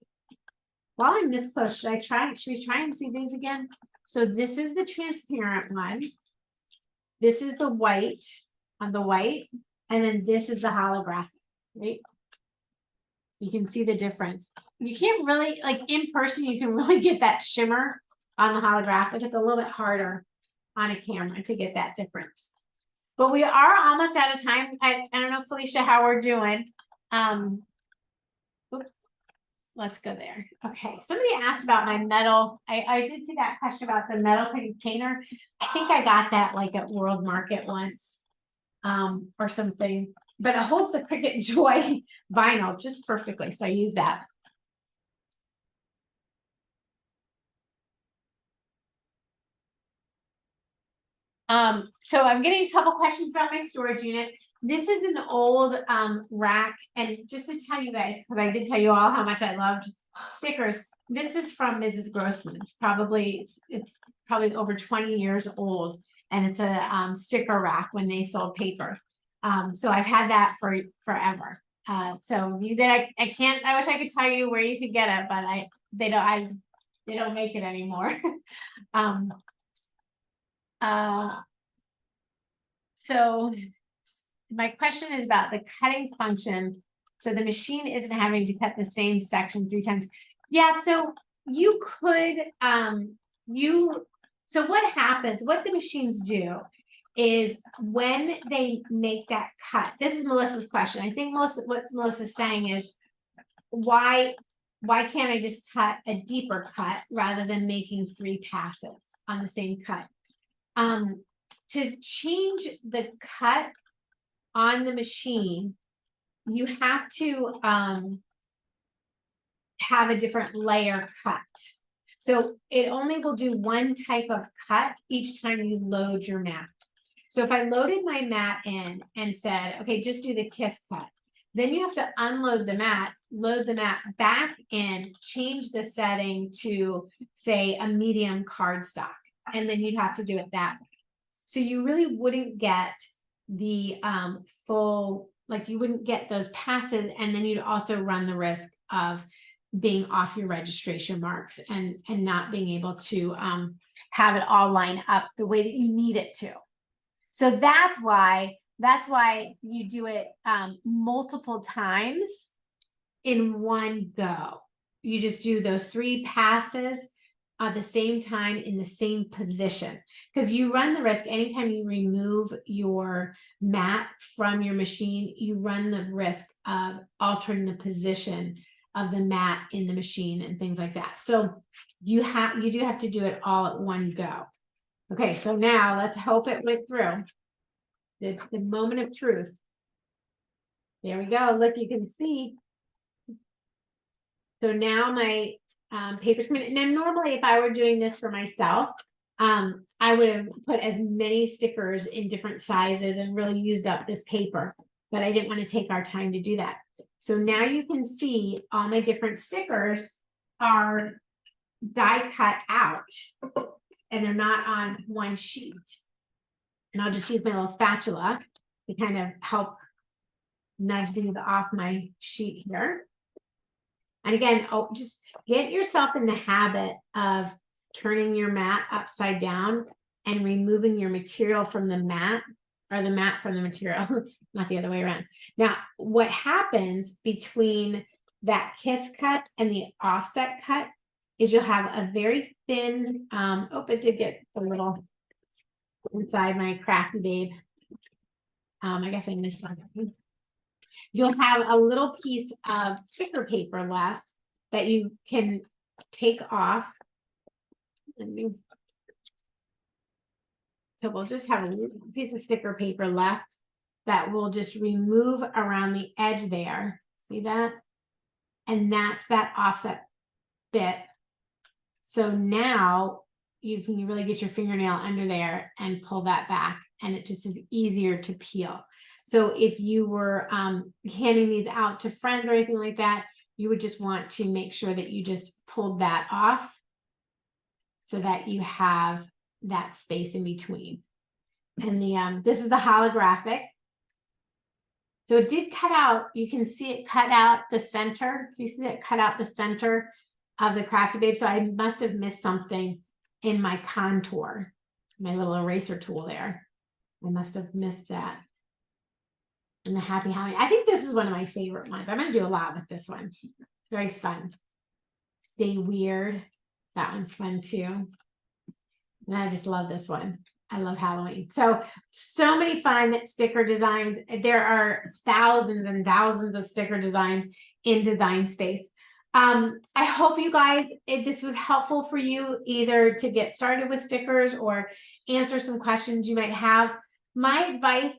While I'm this close, should we try and see these again? So this is the transparent one. This is the white on the white, and then this is the holographic, right? You can see the difference. You can't really, like in person, you can really get that shimmer on the holographic. It's a little bit harder on a camera to get that difference. But we are almost out of time. I don't know, Felicia, how we're doing. Oops. Let's go there. Okay, somebody asked about my metal. I did see that question about the metal container. I think I got that like at World Market once, or something. But it holds the Cricut Joy vinyl just perfectly, so I use that. So I'm getting a couple questions about my storage unit. This is an old rack, and just to tell you guys, because I did tell you all how much I loved stickers. This is from Mrs. Grossman's. It's probably over 20 years old, and it's a sticker rack when they sold paper. So I've had that for forever. So I can't. I wish I could tell you where you could get it, but they don't make it anymore. So my question is about the cutting function. So the machine isn't having to cut the same section 3 times. Yeah, so you could, so what happens, what the machines do is when they make that cut, this is Melissa's question. I think what Melissa's saying is, why can't I just cut a deeper cut rather than making 3 passes on the same cut? To change the cut on the machine, you have to have a different layer cut. So it only will do one type of cut each time you load your mat. So if I loaded my mat in and said, okay, just do the kiss cut, then you have to unload the mat, load the mat back in, change the setting to, say, a medium cardstock, and then you'd have to do it that way. So you really wouldn't get the full, like you wouldn't get those passes, and then you'd also run the risk of being off your registration marks and not being able to have it all line up the way that you need it to. So that's why you do it multiple times in one go. You just do those 3 passes at the same time in the same position, because you run the risk anytime you remove your mat from your machine, you run the risk of altering the position of the mat in the machine and things like that. So you do have to do it all at one go. Okay, so now let's hope it went through. The moment of truth. There we go. Look, you can see. So now my papers come in. Now, normally, if I were doing this for myself, I would have put as many stickers in different sizes and really used up this paper, but I didn't want to take our time to do that. So now you can see all my different stickers are die cut out, and they're not on one sheet. And I'll just use my little spatula to kind of help nudge these off my sheet here. And again, just get yourself in the habit of turning your mat upside down and removing your material from the mat, or the mat from the material, not the other way around. Now, what happens between that kiss cut and the offset cut is you'll have a very thin, oh, it did get a little inside my crafty babe. I guess I missed one. You'll have a little piece of sticker paper left that you can take off. So we'll just have a little piece of sticker paper left that we'll just remove around the edge there. See that? And that's that offset bit. So now you can really get your fingernail under there and pull that back, and it just is easier to peel. So if you were handing these out to friends or anything like that, you would just want to make sure that you just pulled that off so that you have that space in between. And the this is the holographic. So it did cut out, you can see it cut out the center. Can you see that cut out the center of the Crafty Babe? So I must have missed something in my contour, my little eraser tool there. I must have missed that. And the Happy Halloween. I think this is one of my favorite ones. I'm going to do a lot with this one. It's very fun. Stay Weird. That one's fun too. And I just love this one. I love Halloween. So many fun sticker designs. There are thousands and thousands of sticker designs in Design Space. I hope you guys, if this was helpful for you, either to get started with stickers or answer some questions you might have. My advice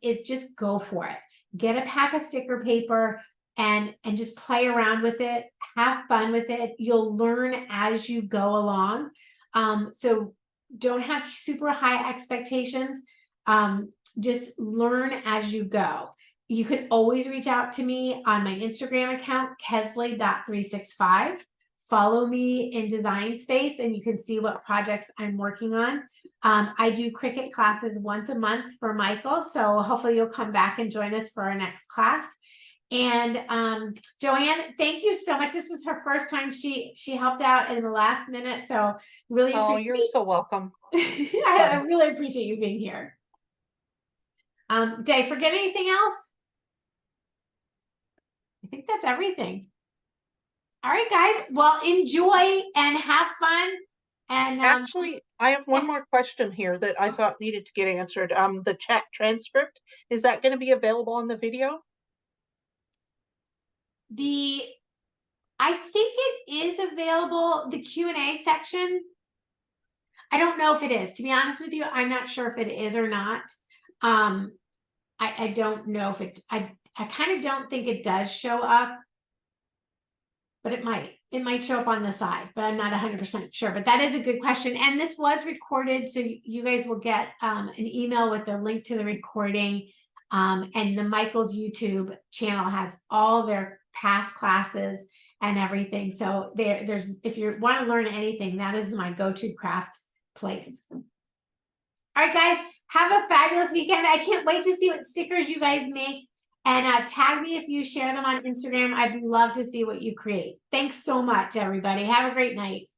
is just go for it. Get a pack of sticker paper and just play around with it. Have fun with it. You'll learn as you go along. So don't have super high expectations. Just learn as you go. You can always reach out to me on my Instagram account, kesley.365. Follow me in Design Space and you can see what projects I'm working on. I do Cricut classes once a month for Michael, so hopefully you'll come back and join us for our next class. And Joanne, thank you so much. This was her first time she helped out in the last minute, so really appreciate. You're so welcome. I really appreciate you being here. Did I forget anything else? I think that's everything. All right, guys. Well, enjoy and have fun. And actually, I have one more question here that I thought needed to get answered. The chat transcript, is that going to be available on the video? I think it is available, the Q&A section. I don't know if it is. To be honest with you, I'm not sure if it is or not. I don't know if it, I kind of don't think it does show up, but it might show up on the side, but I'm not 100% sure. But that is a good question. And this was recorded, so you guys will get an email with a link to the recording. And the Michael's YouTube channel has all their past classes and everything. So there's, if you want to learn anything, that is my go-to craft place. All right, guys, have a fabulous weekend. I can't wait to see what stickers you guys make. And tag me if you share them on Instagram. I'd love to see what you create. Thanks so much, everybody. Have a great night.